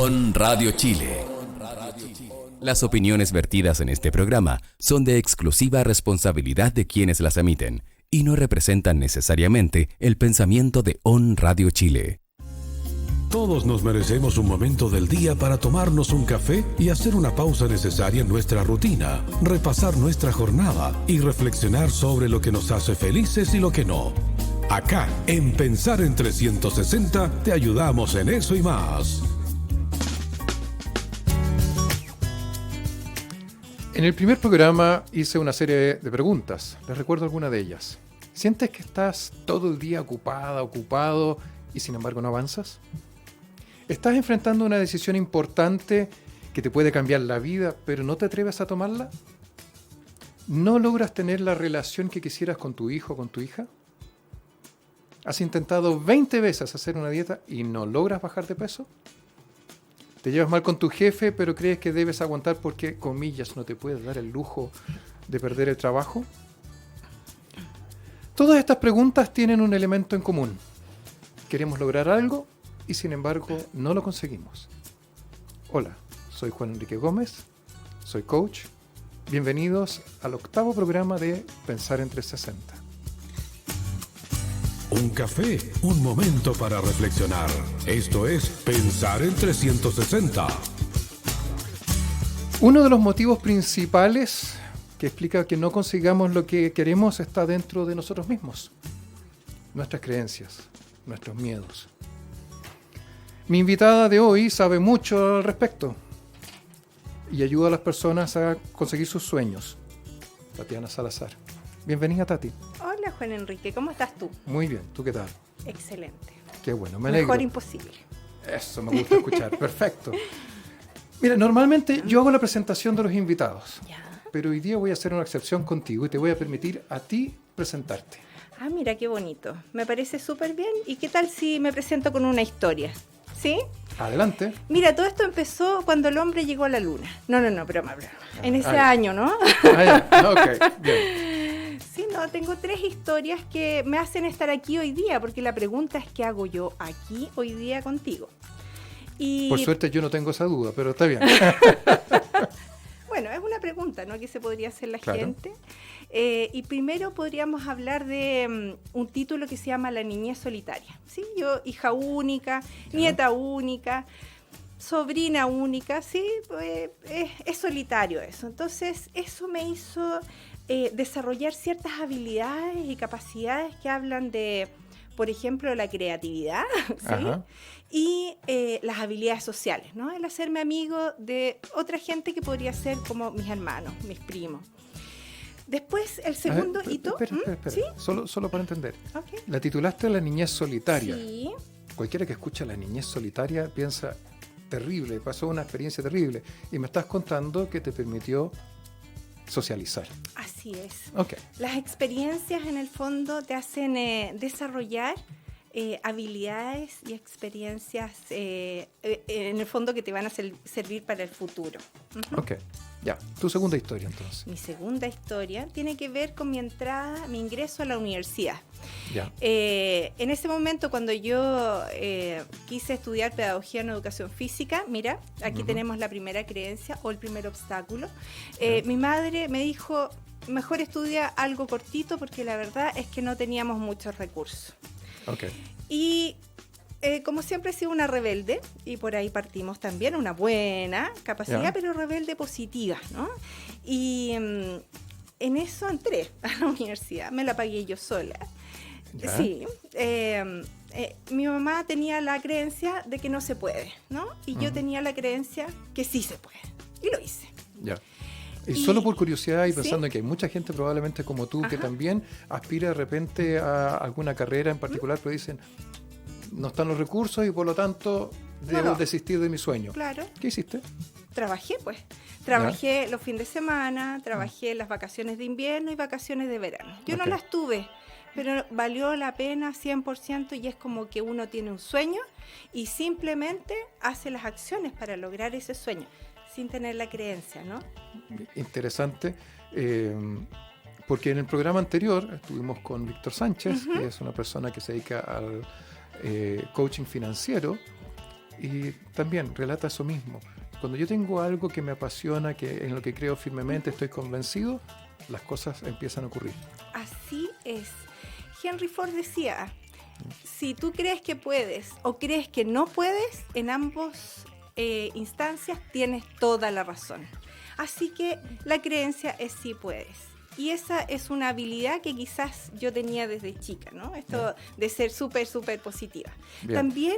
On Radio Chile. Las opiniones vertidas en este programa son de exclusiva responsabilidad de quienes las emiten y no representan necesariamente el pensamiento de On Radio Chile. Todos nos merecemos un momento del día para tomarnos un café y hacer una pausa necesaria en nuestra rutina, repasar nuestra jornada y reflexionar sobre lo que nos hace felices y lo que no. Acá, en Pensar en 360, te ayudamos en eso y más. En el primer programa hice una serie de preguntas. Les recuerdo alguna de ellas. ¿Sientes que estás todo el día ocupado y sin embargo no avanzas? ¿Estás enfrentando una decisión importante que te puede cambiar la vida, pero no te atreves a tomarla? ¿No logras tener la relación que quisieras con tu hijo o con tu hija? ¿Has intentado 20 veces hacer una dieta y no logras bajar de peso? ¿Te llevas mal con tu jefe, pero crees que debes aguantar porque, comillas, no te puedes dar el lujo de perder el trabajo? Todas estas preguntas tienen un elemento en común. Queremos lograr algo y, sin embargo, no lo conseguimos. Hola, soy Juan Enrique Gómez, soy coach. Bienvenidos al 8º programa de Pensar en 360. Un café, un momento para reflexionar. Esto es Pensar en 360. Uno de los motivos principales que explica que no consigamos lo que queremos está dentro de nosotros mismos. Nuestras creencias, nuestros miedos. Mi invitada de hoy sabe mucho al respecto y ayuda a las personas a conseguir sus sueños. Tatiana Salazar. Bienvenida, Tati. Hola, Juan Enrique, ¿cómo estás tú? Muy bien, ¿tú qué tal? Excelente. Qué bueno, me alegro. Mejor imposible. Eso me gusta escuchar, perfecto. Mira, normalmente yo hago la presentación de los invitados, pero hoy día voy a hacer una excepción contigo y te voy a permitir a ti presentarte. Ah, mira, qué bonito. Me parece súper bien. ¿Y qué tal si me presento con una historia? ¿Sí? Adelante. Mira, todo esto empezó cuando el hombre llegó a la luna. No, broma. En ese año, ¿no? Ok, bien. Sí, no, tengo 3 historias que me hacen estar aquí hoy día, porque la pregunta es ¿qué hago yo aquí hoy día contigo? Y Por suerte yo no tengo esa duda, pero está bien. Bueno, es una pregunta, ¿no?, que se podría hacer la Claro. gente. Y primero podríamos hablar de un título que se llama La niñez solitaria. ¿Sí? Yo, hija única, nieta única, sobrina única, ¿sí? Es solitario eso. Entonces, eso me hizo desarrollar ciertas habilidades y capacidades que hablan de, por ejemplo, la creatividad, ¿sí? Ajá. Y las habilidades sociales, ¿no? El hacerme amigo de otra gente que podría ser como mis hermanos, mis primos. Después, el segundo hito... Espera. ¿Sí? Solo para entender. Okay. La titulaste La niñez solitaria. Sí. Cualquiera que escucha La niñez solitaria piensa, terrible, pasó una experiencia terrible. Y me estás contando que te permitió socializar. Así es. Ok. Las experiencias, en el fondo, te hacen desarrollar habilidades y experiencias, en el fondo, que te van a servir para el futuro. Uh-huh. Ok, ya. Tu segunda historia, entonces. Mi segunda historia tiene que ver con mi ingreso a la universidad. Ya. En ese momento, cuando yo quise estudiar pedagogía en educación física, mira, aquí tenemos la primera creencia o el primer obstáculo. Mi madre me dijo, mejor estudia algo cortito porque la verdad es que no teníamos muchos recursos. Ok. Y como siempre he sido una rebelde, y por ahí partimos también, una buena capacidad, pero rebelde positiva, ¿no? Y en eso entré a la universidad, me la pagué yo sola. ¿Ya? Sí. Mi mamá tenía la creencia de que no se puede, ¿no? Y yo tenía la creencia que sí se puede, y lo hice. Ya. Y solo por curiosidad y ¿sí? pensando en que hay mucha gente probablemente como tú que también aspira de repente a alguna carrera en particular, pero dicen, no están los recursos y por lo tanto debo desistir de mi sueño. Claro. ¿Qué hiciste? Trabajé, pues. Trabajé los fines de semana, trabajé las vacaciones de invierno y vacaciones de verano. Yo no las tuve, pero valió la pena 100%, y es como que uno tiene un sueño y simplemente hace las acciones para lograr ese sueño, sin tener la creencia, ¿no? Interesante, porque en el programa anterior estuvimos con Víctor Sánchez, que es una persona que se dedica al coaching financiero, Y también relata eso mismo. Cuando yo tengo algo que me apasiona, que en lo que creo firmemente, estoy convencido, las cosas empiezan a ocurrir. Así es. Henry Ford decía, si tú crees que puedes o crees que no puedes, en ambos instancias tienes toda la razón. Así que la creencia es sí puedes. Y esa es una habilidad que quizás yo tenía desde chica, ¿no? Esto de ser súper positiva. Bien. También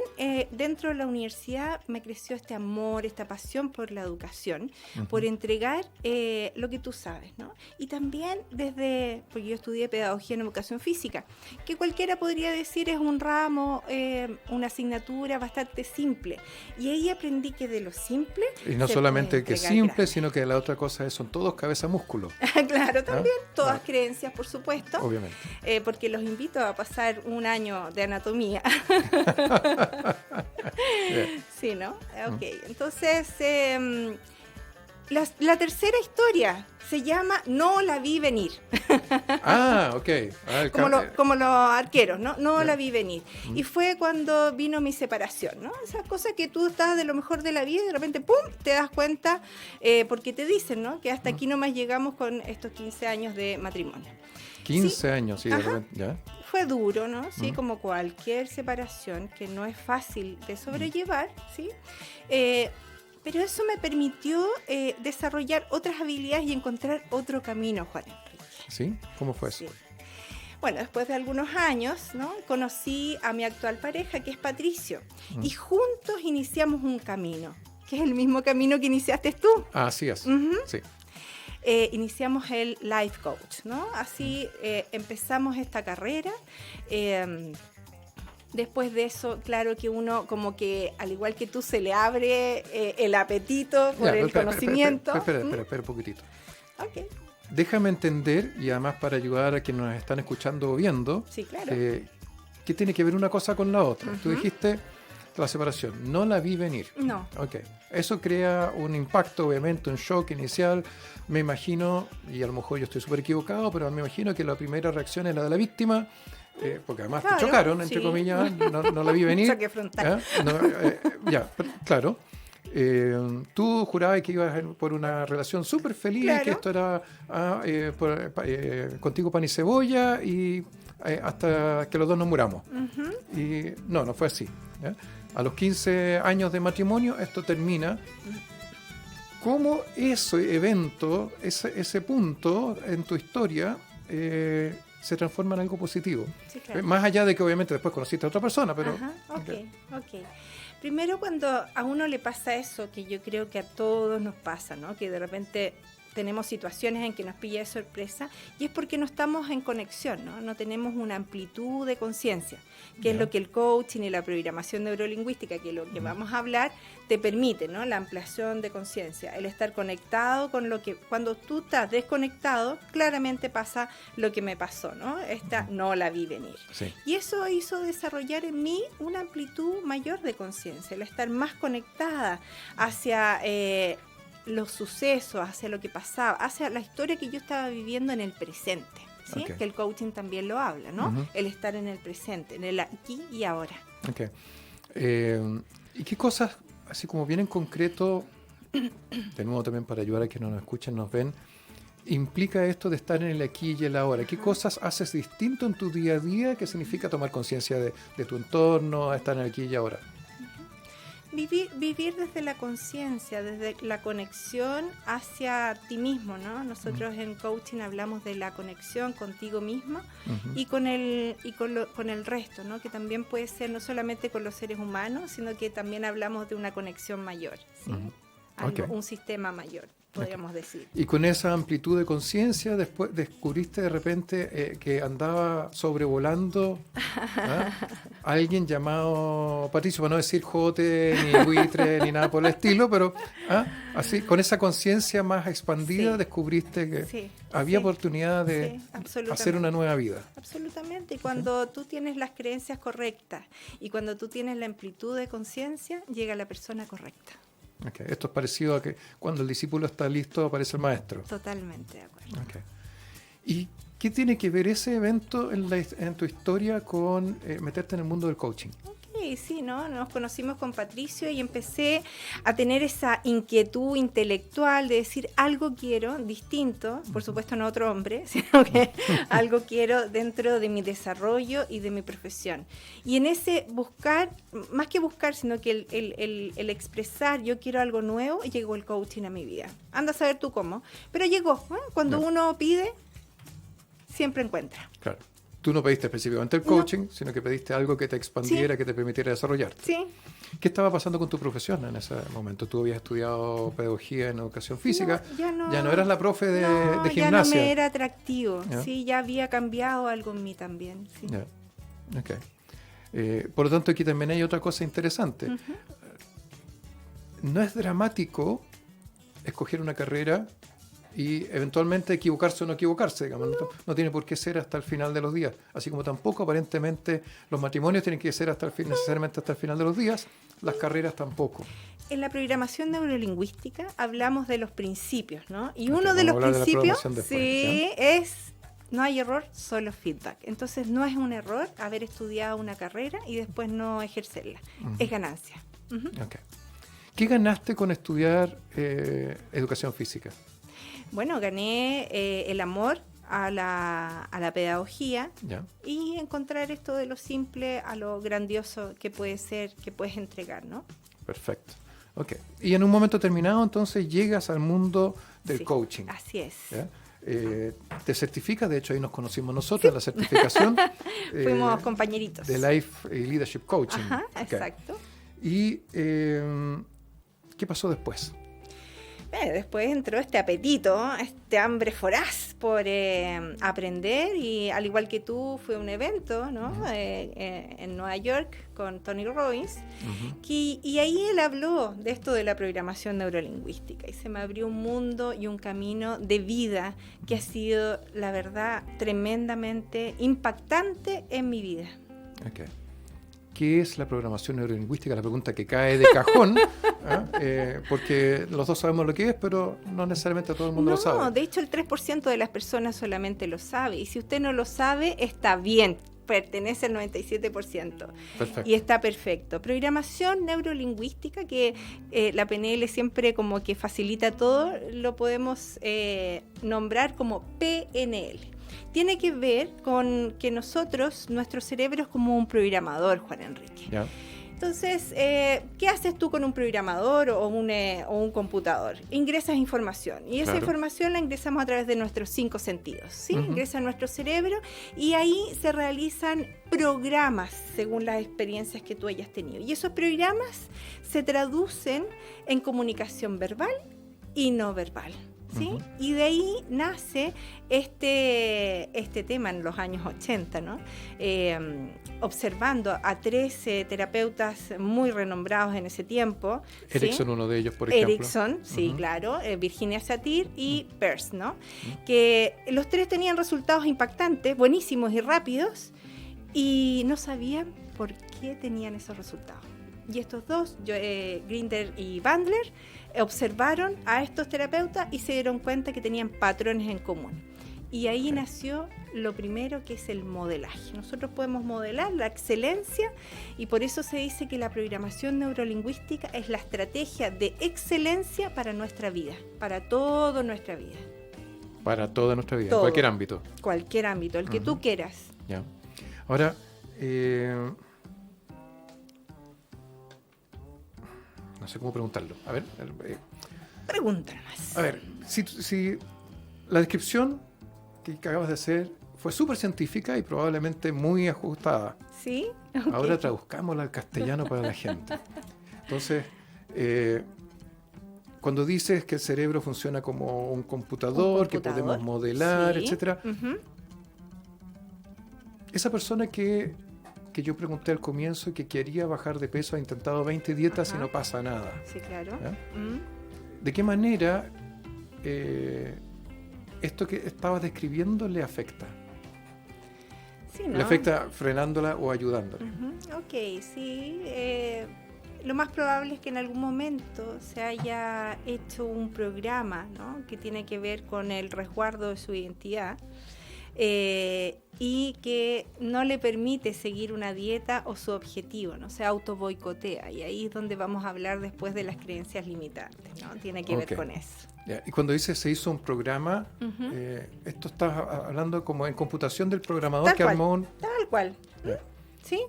dentro de la universidad me creció este amor, esta pasión por la educación, por entregar lo que tú sabes, ¿no? Y también porque yo estudié pedagogía en educación física, que cualquiera podría decir es un ramo, una asignatura bastante simple. Y ahí aprendí que de lo simple... Y no se solamente puede que es entregar simple, grande. sino que la otra cosa es, son todos cabeza músculo. Claro, también, todas Ah. creencias, por supuesto. Obviamente. Porque los invito a pasar un año de anatomía. Bien. Sí, ¿no? Ok, entonces la tercera historia se llama No la vi venir. Ah, ok. Ah, el Como los arqueros, ¿no? No Ya. la vi venir. Y fue cuando vino mi separación, ¿no? Esas cosas que tú estás de lo mejor de la vida y de repente, ¡pum!, te das cuenta, porque te dicen, ¿no? Que hasta aquí nomás llegamos con estos 15 años de matrimonio. 15 Sí. años, sí, de Ajá. repente, ¿ya? Fue duro, ¿no? Sí, como cualquier separación que no es fácil de sobrellevar, ¿sí? Pero eso me permitió desarrollar otras habilidades y encontrar otro camino, Juan Enrique. ¿Sí? ¿Cómo fue eso? Sí. Bueno, después de algunos años, ¿no? Conocí a mi actual pareja, que es Patricio, y juntos iniciamos un camino, que es el mismo camino que iniciaste tú. Ah, así es. Ujú. Sí. Iniciamos el Life Coach, ¿no? Así empezamos esta carrera. Después de eso, claro que uno, como que, al igual que tú, se le abre el apetito por Ya, el espera, conocimiento. Espera un poquitito. Ok, Déjame entender, y además para ayudar a quienes nos están escuchando o viendo, sí, claro. ¿qué tiene que ver una cosa con la otra? Tú Ujú. dijiste la separación, no la vi venir. No, Ok, eso crea un impacto, obviamente, un shock inicial. Me imagino, y a lo mejor yo estoy súper equivocado, pero me imagino que la primera reacción es la de la víctima, porque además Claro, te chocaron, entre sí. comillas, no la vi venir. Choque frontal. Claro. Tú jurabas que ibas por una relación súper feliz, Claro. que esto era contigo pan y cebolla, y hasta que los dos nos muramos. Ujú. Y no fue así. ¿Ya? A los 15 años de matrimonio esto termina. ¿Cómo ese evento, ese punto en tu historia se transforma en algo positivo? Sí, claro. Más allá de que obviamente después conociste a otra persona, pero... Ajá, ok. Primero, cuando a uno le pasa eso, que yo creo que a todos nos pasa, ¿no? Que de repente tenemos situaciones en que nos pilla de sorpresa, y es porque no estamos en conexión, ¿no? No tenemos una amplitud de conciencia, que es Ya. lo que el coaching y la programación neurolingüística, que es lo que vamos a hablar, te permite, ¿no? La ampliación de conciencia, el estar conectado con lo que... Cuando tú estás desconectado, claramente pasa lo que me pasó, ¿no? Esta no la vi venir. Sí. Y eso hizo desarrollar en mí una amplitud mayor de conciencia, el estar más conectada hacia los sucesos, hacia lo que pasaba, hacia la historia que yo estaba viviendo en el presente, ¿sí? Ok. Que el coaching también lo habla, ¿no? Ujú. El estar en el presente, en el aquí y ahora. Ok. ¿Y qué cosas, así como bien en concreto, de nuevo también para ayudar a quienes nos escuchan, nos ven, implica esto de estar en el aquí y el ahora? ¿Qué cosas haces distinto en tu día a día que significa tomar conciencia de tu entorno, estar en el aquí y ahora? Vivir desde la conciencia, desde la conexión hacia ti mismo, ¿no? Nosotros en coaching hablamos de la conexión contigo mismo Ujú. y con el resto, ¿no? Que también puede ser no solamente con los seres humanos, sino que también hablamos de una conexión mayor, ¿sí? Ujú. Algo, Ok. un sistema mayor, podríamos decir. Y con esa amplitud de conciencia, después descubriste de repente que andaba sobrevolando a alguien llamado Patricio, para no decir jote, ni buitre, ni nada por el estilo, pero así, con esa conciencia más expandida, Sí. descubriste que Sí, había sí, oportunidad de sí, absolutamente. hacer una nueva vida. Absolutamente, y cuando tú tienes las creencias correctas y cuando tú tienes la amplitud de conciencia, llega la persona correcta. Okay. Esto es parecido a que cuando el discípulo está listo, aparece el maestro. Totalmente de acuerdo. Okay. ¿Y qué tiene que ver ese evento en tu historia con meterte en el mundo del coaching? Ok, Sí, ¿no? Nos conocimos con Patricio y empecé a tener esa inquietud intelectual de decir algo quiero distinto, por supuesto no otro hombre, sino que algo quiero dentro de mi desarrollo y de mi profesión. Y en ese buscar, más que buscar, sino que el expresar yo quiero algo nuevo, llegó el coaching a mi vida. Anda a saber tú cómo, pero llegó. Cuando uno pide, siempre encuentra. Claro. Tú no pediste específicamente el coaching, sino que pediste algo que te expandiera, que te permitiera desarrollarte. Sí. ¿Qué estaba pasando con tu profesión en ese momento? ¿Tú habías estudiado pedagogía en educación física? Ya no eras la profe de gimnasia. Ya no me era atractivo. ¿Ya? Sí, ya había cambiado algo en mí también. Sí. Ya. Okay. Por lo tanto, aquí también hay otra cosa interesante. No es dramático escoger una carrera y eventualmente equivocarse o no equivocarse, digamos. No tiene por qué ser hasta el final de los días. Así como tampoco aparentemente los matrimonios tienen que ser necesariamente hasta el final de los días, las carreras tampoco. En la programación neurolingüística hablamos de los principios, ¿no? Y Okay, uno de los principios después, es no hay error, solo feedback. Entonces no es un error haber estudiado una carrera y después no ejercerla. Es ganancia. Okay. ¿Qué ganaste con estudiar educación física? Bueno, gané el amor a la pedagogía. ¿Ya? Y encontrar esto de lo simple a lo grandioso que puede ser, que puedes entregar, ¿no? Perfecto. Okay. Y en un momento terminado, entonces, llegas al mundo del coaching. Así es. ¿Ya? Te certificas, de hecho ahí nos conocimos nosotros, la certificación. Fuimos compañeritos. De Life Leadership Coaching. Ajá, Okay. exacto. ¿Y qué pasó después? Después entró este apetito, este hambre voraz por aprender, y al igual que tú fue un evento, ¿no? En Nueva York con Tony Robbins, y ahí él habló de esto de la programación neurolingüística y se me abrió un mundo y un camino de vida que ha sido, la verdad, tremendamente impactante en mi vida. Okay. ¿Qué es la programación neurolingüística? La pregunta que cae de cajón, porque los dos sabemos lo que es, pero no necesariamente todo el mundo lo sabe. No, de hecho el 3% de las personas solamente lo sabe, y si usted no lo sabe, está bien, pertenece al 97%. Perfecto. Y está perfecto. Programación neurolingüística, que la PNL siempre como que facilita todo, lo podemos nombrar como PNL. Tiene que ver con que nuestro cerebro es como un programador, Juan Enrique. Ya. Entonces, ¿qué haces tú con un programador o un computador? Ingresas información, y esa información la ingresamos a través de nuestros 5 sentidos, ¿sí? Ingresa a nuestro cerebro y ahí se realizan programas según las experiencias que tú hayas tenido. Y esos programas se traducen en comunicación verbal y no verbal. ¿Sí? Y de ahí nace este tema en los años 80, ¿no? Observando a 13 terapeutas muy renombrados en ese tiempo. Erickson, ¿sí? Uno de ellos, por ejemplo. Erickson, sí, claro, Virginia Satir y Peirce, ¿no? Que los 3 tenían resultados impactantes, buenísimos y rápidos, y no sabían por qué tenían esos resultados. Y estos dos, Grinder y Bandler, observaron a estos terapeutas y se dieron cuenta que tenían patrones en común. Y ahí nació lo primero, que es el modelaje. Nosotros podemos modelar la excelencia, y por eso se dice que la programación neurolingüística es la estrategia de excelencia para nuestra vida, para toda nuestra vida. Para toda nuestra vida, Todo. en cualquier ámbito. Cualquier ámbito, el que tú quieras. Ya. Ahora, no sé cómo preguntarlo. A ver. Pregunta más. A ver, si la descripción que acabas de hacer fue súper científica y probablemente muy ajustada. ¿Sí? Okay. Ahora traduzcámosla al castellano para la gente. Entonces, cuando dices que el cerebro funciona como un computador, que podemos modelar, sí. etcétera, esa persona que yo pregunté al comienzo, que quería bajar de peso, ha intentado 20 dietas y no pasa nada. Sí, claro. ¿De qué manera esto que estabas describiendo le afecta? Sí, ¿no? ¿Le afecta frenándola o ayudándola? Ok, sí. Lo más probable es que en algún momento se haya hecho un programa, ¿no? Que tiene que ver con el resguardo de su identidad. y que no le permite seguir una dieta o su objetivo, ¿no? Se auto-boicotea, y ahí es donde vamos a hablar después de las creencias limitantes, ¿no? Tiene que ver con eso. Ya. Y cuando dices se hizo un programa, esto estás hablando como en computación del programador Tal que cual, armó un... Tal cual. Ya. ¿Sí?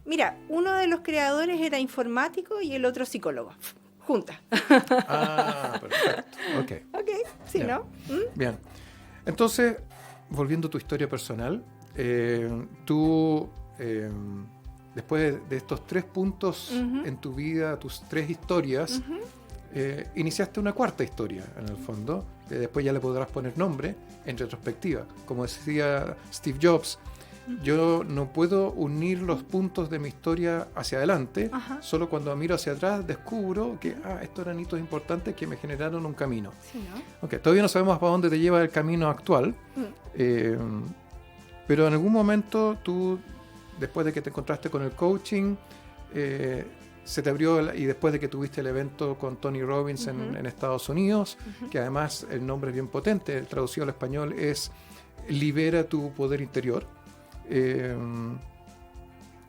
Mira, uno de los creadores era informático y el otro psicólogo. Juntas. Ah, perfecto. Ok, sí, Ya. ¿no? Bien. Entonces, volviendo a tu historia personal, tú, después de estos 3 puntos en tu vida, tus 3 historias, iniciaste una cuarta historia, en el fondo. Después ya le podrás poner nombre en retrospectiva. Como decía Steve Jobs, yo no puedo unir los puntos de mi historia hacia adelante, solo cuando miro hacia atrás descubro que estos eran hitos importantes que me generaron un camino. Sí, ¿no? Okay, todavía no sabemos para dónde te lleva el camino actual, pero en algún momento tú, después de que te encontraste con el coaching, se te abrió, y después de que tuviste el evento con Tony Robbins en Estados Unidos, que además el nombre es bien potente, traducido al español es Libera tu poder interior.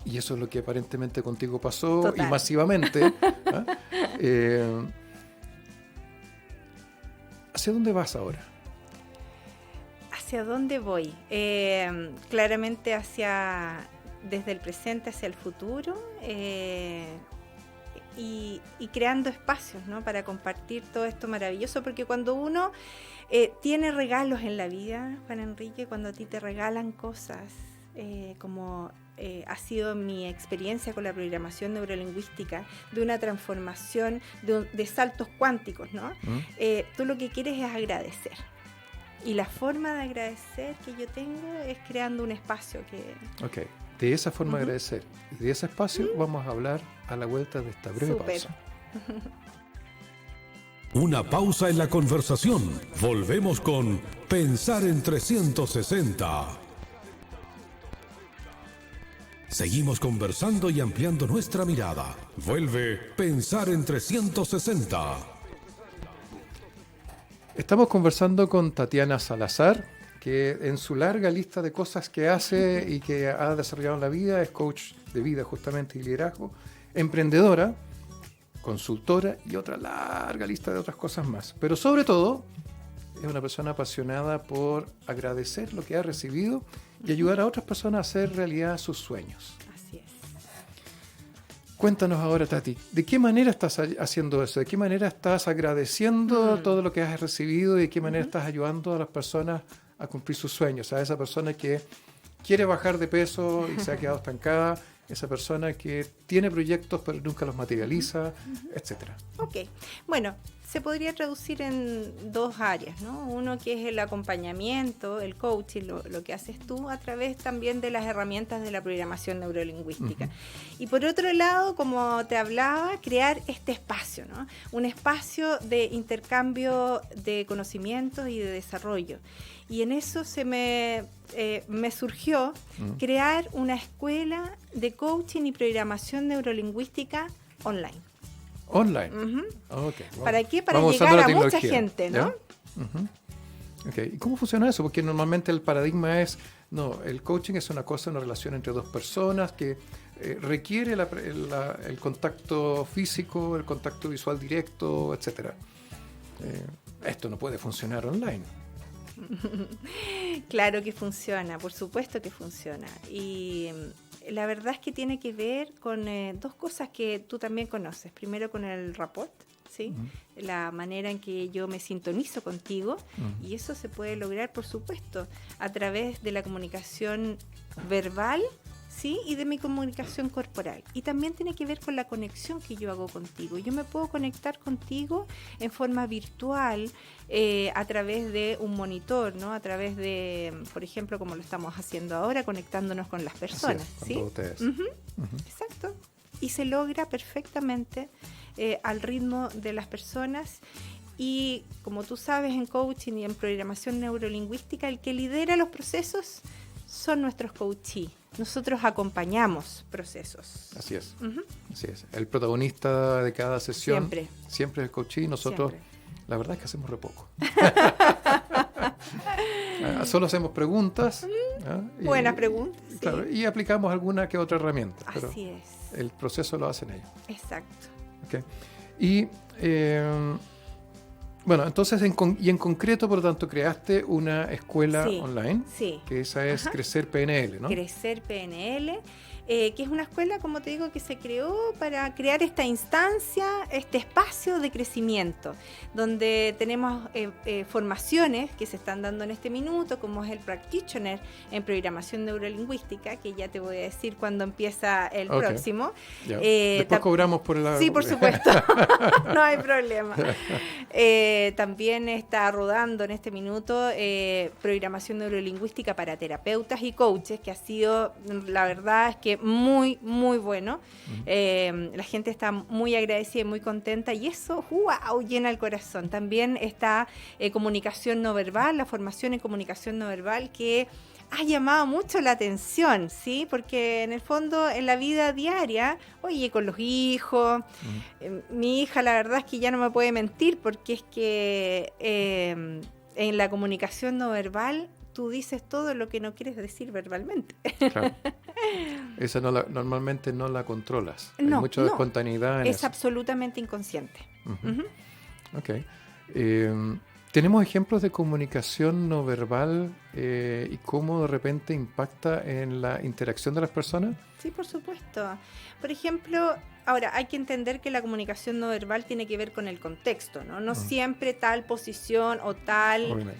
Y eso es lo que aparentemente contigo pasó. Total. Y masivamente. ¿Hacia dónde vas ahora? ¿Hacia dónde voy? Claramente desde el presente hacia el futuro, y creando espacios, ¿no? Para compartir todo esto maravilloso, porque cuando uno tiene regalos en la vida, Juan Enrique, cuando a ti te regalan cosas, como ha sido mi experiencia con la programación neurolingüística, de una transformación, de saltos cuánticos, ¿no? Tú lo que quieres es agradecer. Y la forma de agradecer que yo tengo es creando un espacio que... Ok, de esa forma de agradecer, de ese espacio vamos a hablar a la vuelta de esta breve pausa. Una pausa en la conversación. Volvemos con Pensar en 360. Seguimos conversando y ampliando nuestra mirada. Vuelve Pensar en 360. Estamos conversando con Tatiana Salazar, que en su larga lista de cosas que hace y que ha desarrollado en la vida, es coach de vida justamente y liderazgo, emprendedora, consultora y otra larga lista de otras cosas más. Pero sobre todo, es una persona apasionada por agradecer lo que ha recibido y ayudar a otras personas a hacer realidad sus sueños. Así es. Cuéntanos ahora, Tati, ¿de qué manera estás haciendo eso? ¿De qué manera estás agradeciendo todo lo que has recibido y de qué manera estás ayudando a las personas a cumplir sus sueños? A esa persona que quiere bajar de peso y se ha quedado estancada, esa persona que tiene proyectos pero nunca los materializa, etcétera. Ok, bueno, se podría traducir en 2 áreas, ¿no? Uno que es el acompañamiento, el coaching, lo que haces tú a través también de las herramientas de la programación neurolingüística. Y por otro lado, como te hablaba, crear este espacio, ¿no? Un espacio de intercambio de conocimientos y de desarrollo. Y en eso me surgió crear una escuela de coaching y programación neurolingüística online. Online. Okay, ¿Para qué? Para vamos llegar usando la a mucha tecnología, gente, ¿no? Okay. ¿Y cómo funciona eso? Porque normalmente el paradigma es, no, el coaching es una cosa, una relación entre 2 personas que requiere el contacto físico, el contacto visual directo, etcétera. Esto no puede funcionar online. Claro que funciona, por supuesto que funciona. Y la verdad es que tiene que ver con 2 cosas que tú también conoces. Primero, con el rapport, ¿sí? La manera en que yo me sintonizo contigo. Y eso se puede lograr, por supuesto, a través de la comunicación verbal, ¿sí? Y de mi comunicación corporal. Y también tiene que ver con la conexión que yo hago contigo. Yo me puedo conectar contigo en forma virtual, a través de un monitor, ¿no? A través de, por ejemplo, como lo estamos haciendo ahora, conectándonos con las personas. Con ¿sí? todos ustedes. Exacto. Y se logra perfectamente al ritmo de las personas. Y como tú sabes, en coaching y en programación neurolingüística, el que lidera los procesos son nuestros coachees. Nosotros acompañamos procesos. Así es. Así es. El protagonista de cada sesión Siempre es el coachee y nosotros, Siempre. la verdad es que hacemos re poco. Solo hacemos preguntas. Buenas preguntas. Sí. Claro, y aplicamos alguna que otra herramienta. Pero Así es. el proceso lo hacen ellos. Exacto. Okay. Y bueno, entonces en concreto, por lo tanto, creaste una escuela online. Sí. Que esa es Crecer PNL, ¿no? Crecer PNL. Que es una escuela, como te digo, que se creó para crear esta instancia, este espacio de crecimiento, donde tenemos formaciones que se están dando en este minuto, como es el Practitioner en Programación Neurolingüística, que ya te voy a decir cuándo empieza el próximo. Después cobramos por la... Sí, por supuesto, no hay problema. También está rodando en este minuto Programación Neurolingüística para terapeutas y coaches, que ha sido, la verdad es que muy, muy bueno. La gente está muy agradecida y muy contenta y eso, wow, llena el corazón. También está comunicación no verbal, la formación en comunicación no verbal, que ha llamado mucho la atención, ¿sí? Porque en el fondo, en la vida diaria, oye, con los hijos, mi hija la verdad es que ya no me puede mentir, porque es que en la comunicación no verbal tú dices todo lo que no quieres decir verbalmente. Claro. Esa normalmente no la controlas. No, hay mucha espontaneidad en es eso. Absolutamente inconsciente. Ok. ¿Tenemos ejemplos de comunicación no verbal y cómo de repente impacta en la interacción de las personas? Sí, por supuesto. Por ejemplo, ahora hay que entender que la comunicación no verbal tiene que ver con el contexto, ¿no? No siempre tal posición o tal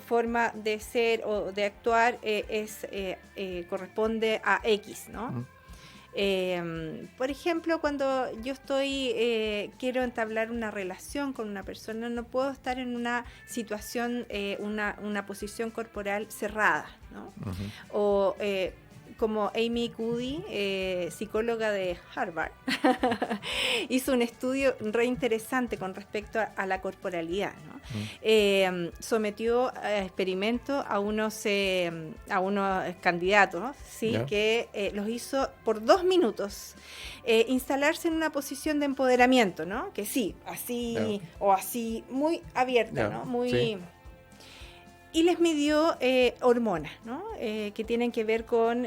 forma de ser o de actuar corresponde a X, ¿no? Por ejemplo, cuando yo quiero entablar una relación con una persona, no puedo estar en una situación, una posición corporal cerrada, ¿no? O como Amy Cuddy, psicóloga de Harvard, hizo un estudio re interesante con respecto a la corporalidad, ¿no? Sometió a experimento a unos candidatos, ¿sí? Que los hizo por 2 minutos instalarse en una posición de empoderamiento, ¿no? Que sí, así o así, muy abierta, ¿no? Muy... Sí. Y les midió hormonas, ¿no? Que tienen que ver con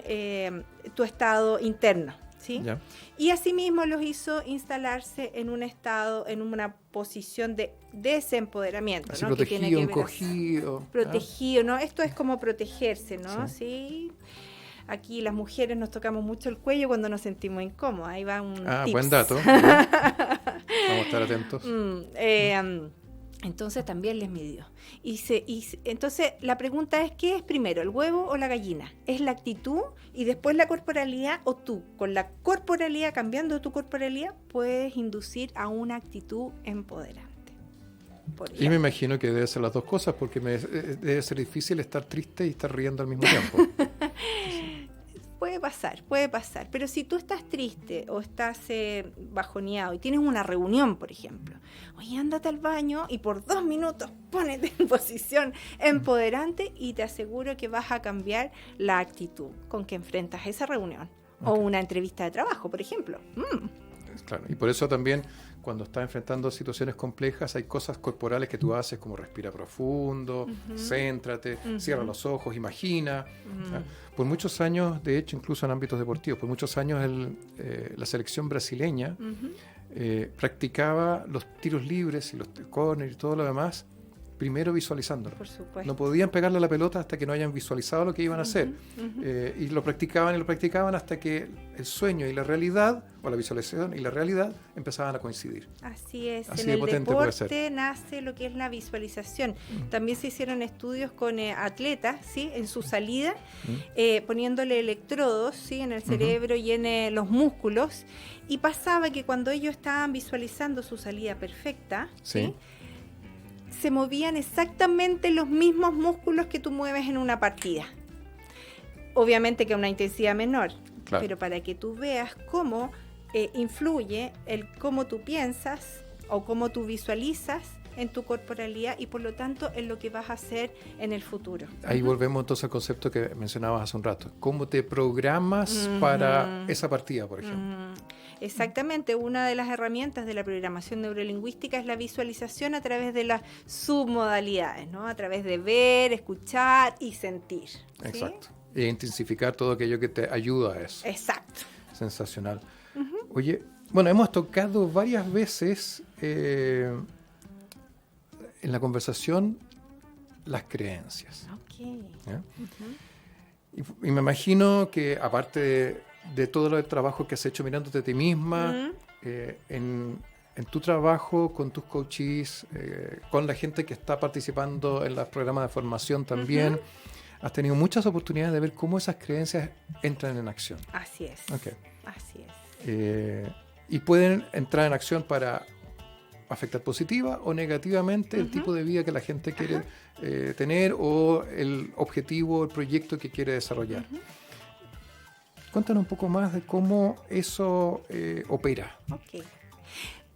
tu estado interno, ¿sí? Yeah. Y asimismo los hizo instalarse en un estado, en una posición de desempoderamiento, así, ¿no? Protegido, que tiene que encogido. Protegido, ¿no? Esto es como protegerse, ¿no? Sí. Aquí las mujeres nos tocamos mucho el cuello cuando nos sentimos incómodas. Ahí va un tips. Buen dato. Vamos a estar atentos. Entonces también les midió. Entonces la pregunta es, ¿qué es primero, el huevo o la gallina? ¿Es la actitud y después la corporalidad, o tú con la corporalidad, cambiando tu corporalidad, puedes inducir a una actitud empoderante? Y me imagino que debe ser las dos cosas, porque debe ser difícil estar triste y estar riendo al mismo tiempo. Puede pasar, pero si tú estás triste o estás bajoneado y tienes una reunión, por ejemplo, oye, ándate al baño y por 2 minutos pónete en posición empoderante y te aseguro que vas a cambiar la actitud con que enfrentas esa reunión o una entrevista de trabajo, por ejemplo. Claro, y por eso también cuando estás enfrentando situaciones complejas hay cosas corporales que tú haces, como respira profundo, céntrate, cierra los ojos, imagina. Por muchos años, de hecho, incluso en ámbitos deportivos, por muchos años la selección brasileña practicaba los tiros libres y los corners y todo lo demás, primero visualizándolo. Por supuesto. No podían pegarle a la pelota hasta que no hayan visualizado lo que iban a hacer. Y lo practicaban hasta que el sueño y la realidad, o la visualización y la realidad, empezaban a coincidir. Así es. Así en de el potente deporte nace lo que es la visualización. También se hicieron estudios con atletas, ¿sí? En su salida, poniéndole electrodos, ¿sí? En el cerebro y en los músculos. Y pasaba que cuando ellos estaban visualizando su salida perfecta, ¿sí? Se movían exactamente los mismos músculos que tú mueves en una partida. Obviamente que a una intensidad menor, claro. Pero para que tú veas cómo influye el cómo tú piensas o cómo tú visualizas en tu corporalidad y por lo tanto en lo que vas a hacer en el futuro. Ahí volvemos entonces al concepto que mencionabas hace un rato. ¿Cómo te programas para esa partida, por ejemplo? Exactamente, una de las herramientas de la programación neurolingüística es la visualización a través de las submodalidades, ¿no? A través de ver, escuchar y sentir. ¿Sí? Exacto. E intensificar todo aquello que te ayuda a eso. Exacto. Sensacional. Oye, bueno, hemos tocado varias veces en la conversación las creencias. Ok. ¿Ya? Y me imagino que aparte de todo el trabajo que has hecho mirándote a ti misma, en tu trabajo con tus coaches, con la gente que está participando en los programas de formación también, has tenido muchas oportunidades de ver cómo esas creencias entran en acción. Así es. Okay. Así es. Y pueden entrar en acción para afectar positiva o negativamente el tipo de vida que la gente quiere tener o el objetivo, el proyecto que quiere desarrollar. Cuéntanos un poco más de cómo eso opera. Ok.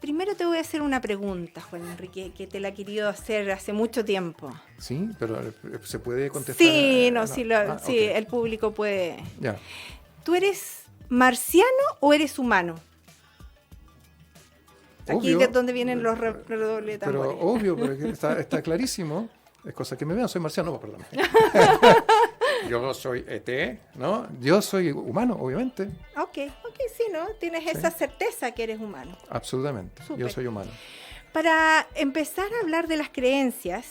Primero te voy a hacer una pregunta, Juan Enrique, que te la he querido hacer hace mucho tiempo. Sí, pero ¿se puede contestar? Sí, sí, okay. el público puede. Ya. ¿Tú eres marciano o eres humano? Aquí Obvio, es donde vienen los redobles de pero tambores. obvio, porque está clarísimo. Es cosa que me vean, soy marciano, no, perdón. Yo soy ET, ¿no? Yo soy humano, obviamente. Ok, sí, ¿no? Tienes esa certeza que eres humano. Absolutamente, Súper. yo soy humano. Para empezar a hablar de las creencias,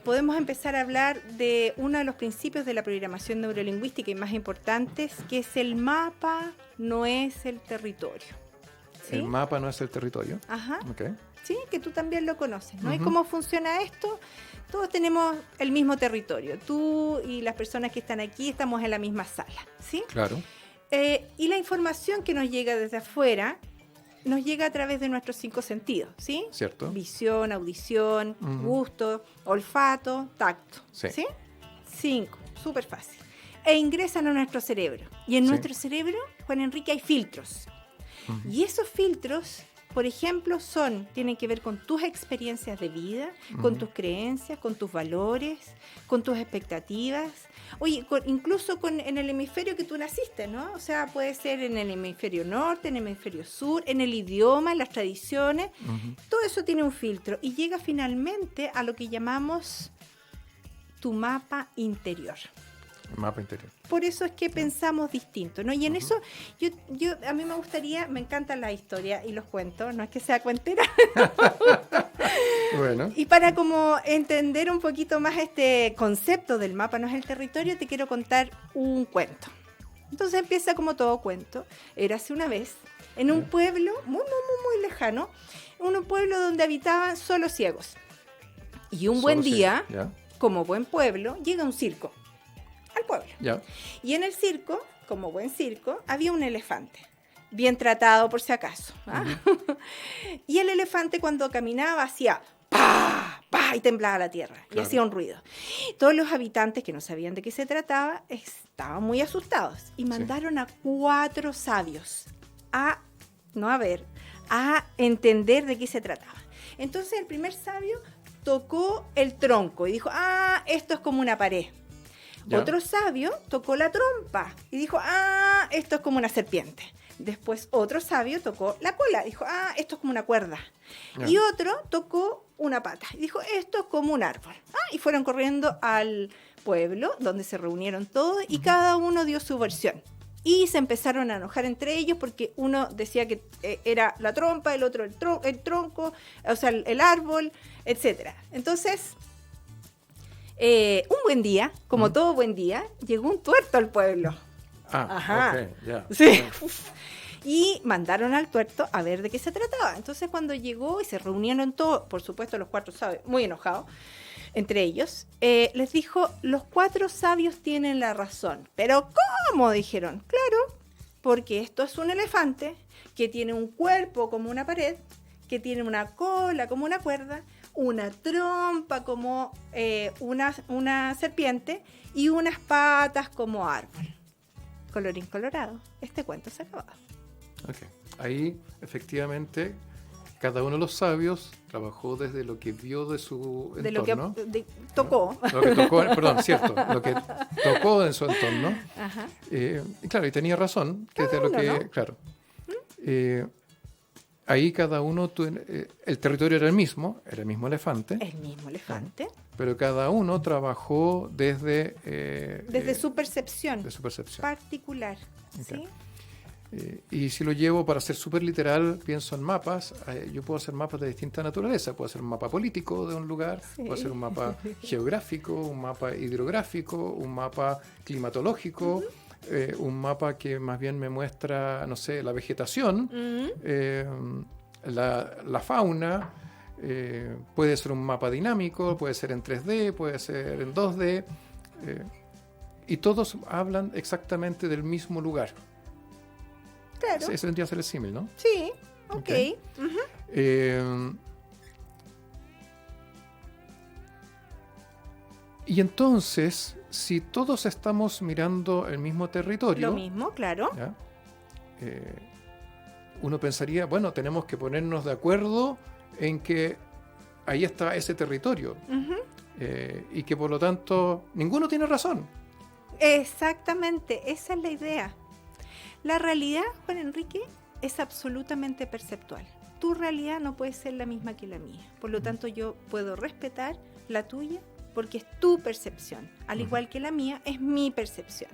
podemos empezar a hablar de uno de los principios de la programación neurolingüística y más importantes, que es el mapa no es el territorio. ¿Sí? El mapa no es el territorio. Ajá. Okay. Sí, que tú también lo conoces, ¿no? ¿Y cómo funciona esto? Todos tenemos el mismo territorio. Tú y las personas que están aquí estamos en la misma sala, ¿sí? Claro. Y la información que nos llega desde afuera nos llega a través de nuestros 5 sentidos, ¿sí? Cierto. Visión, audición, gusto, olfato, tacto, Sí. 5, súper fácil. E ingresan a nuestro cerebro. Y en nuestro cerebro, Juan Enrique, hay filtros. Y esos filtros, por ejemplo, tienen que ver con tus experiencias de vida, con tus creencias, con tus valores, con tus expectativas. Oye, incluso en el hemisferio que tú naciste, ¿no? O sea, puede ser en el hemisferio norte, en el hemisferio sur, en el idioma, en las tradiciones. Todo eso tiene un filtro y llega finalmente a lo que llamamos tu mapa interior. Mapa interior. Por eso es que pensamos distinto, ¿no? Y en eso, a mí me encantan las historias y los cuentos, no es que sea cuentera. Bueno. Y para como entender un poquito más este concepto del mapa no es el territorio, te quiero contar un cuento. Entonces empieza como todo cuento. Érase una vez en un pueblo muy lejano, un pueblo donde habitaban solo ciegos. Y un buen día, como buen pueblo, llega un circo al pueblo. Ya. Y en el circo, como buen circo, había un elefante, bien tratado por si acaso. ¿Ah? Y el elefante cuando caminaba hacía ¡pa! ¡Pa! Y temblaba la tierra. Claro. Y hacía un ruido. Todos los habitantes que no sabían de qué se trataba estaban muy asustados y mandaron a 4 sabios a entender de qué se trataba. Entonces el primer sabio tocó el tronco y dijo, esto es como una pared. ¿Ya? Otro sabio tocó la trompa y dijo, esto es como una serpiente. Después otro sabio tocó la cola, dijo, esto es como una cuerda. ¿Ya? Y otro tocó una pata y dijo, esto es como un árbol. Y fueron corriendo al pueblo donde se reunieron todos y cada uno dio su versión. Y se empezaron a enojar entre ellos porque uno decía que era la trompa, el otro el tronco, o sea, el árbol, etc. Entonces, un buen día, como todo buen día, llegó un tuerto al pueblo. Ajá. Okay, yeah. Sí. Y mandaron al tuerto a ver de qué se trataba. Entonces, cuando llegó y se reunieron todos, por supuesto los 4 sabios, muy enojados, entre ellos, les dijo, los 4 sabios tienen la razón. ¿Pero cómo? Dijeron. Claro, porque esto es un elefante que tiene un cuerpo como una pared, que tiene una cola como una cuerda, una trompa como una serpiente y unas patas como árbol. Colorín colorado, este cuento se acaba. Okay. Ahí, efectivamente, cada uno de los sabios trabajó desde lo que vio de su entorno. De lo que tocó. Lo que tocó, perdón, cierto. Lo que tocó en su entorno. Ajá. Y claro, y tenía razón. Que es de lo que, claro. Ahí cada uno, el territorio era el mismo elefante, El mismo elefante. pero cada uno trabajó desde Su percepción de su percepción. particular. ¿Sí? Y si lo llevo para ser súper literal, pienso en mapas. Yo puedo hacer mapas de distinta naturaleza. Puedo hacer un mapa político de un lugar, Sí. puedo hacer un mapa geográfico, un mapa hidrográfico, un mapa climatológico, un mapa que más bien me muestra, no sé, la vegetación, la fauna. Puede ser un mapa dinámico, puede ser en 3D, puede ser en 2D. Y todos hablan exactamente del mismo lugar. Claro. Eso vendría a ser el símil, ¿no? Sí, ok. Y entonces, si todos estamos mirando el mismo territorio, Lo mismo, claro. ¿ya? Uno pensaría, bueno, tenemos que ponernos de acuerdo en que ahí está ese territorio y que por lo tanto ninguno tiene razón. Exactamente, esa es la idea. La realidad, Juan Enrique, es absolutamente perceptual. Tu realidad no puede ser la misma que la mía. Por lo tanto, yo puedo respetar la tuya porque es tu percepción. Al igual que la mía, es mi percepción.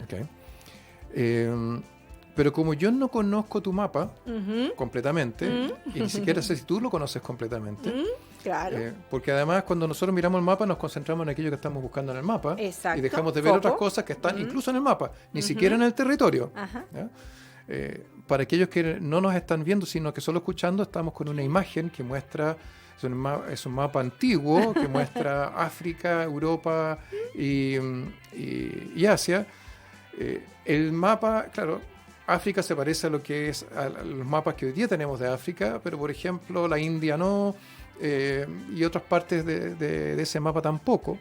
Okay. Pero como yo no conozco tu mapa completamente, y ni siquiera sé si tú lo conoces completamente, Claro. porque además cuando nosotros miramos el mapa nos concentramos en aquello que estamos buscando en el mapa. Exacto. Y dejamos de ver Foco. otras cosas que están incluso en el mapa, ni siquiera en el territorio. Ajá. ¿Ya? Para aquellos que no nos están viendo, sino que solo escuchando, estamos con una imagen que muestra, es un mapa antiguo que muestra África, Europa y Asia. El mapa, claro, África se parece a lo que es a los mapas que hoy día tenemos de África, pero por ejemplo la India no, y otras partes de ese mapa tampoco.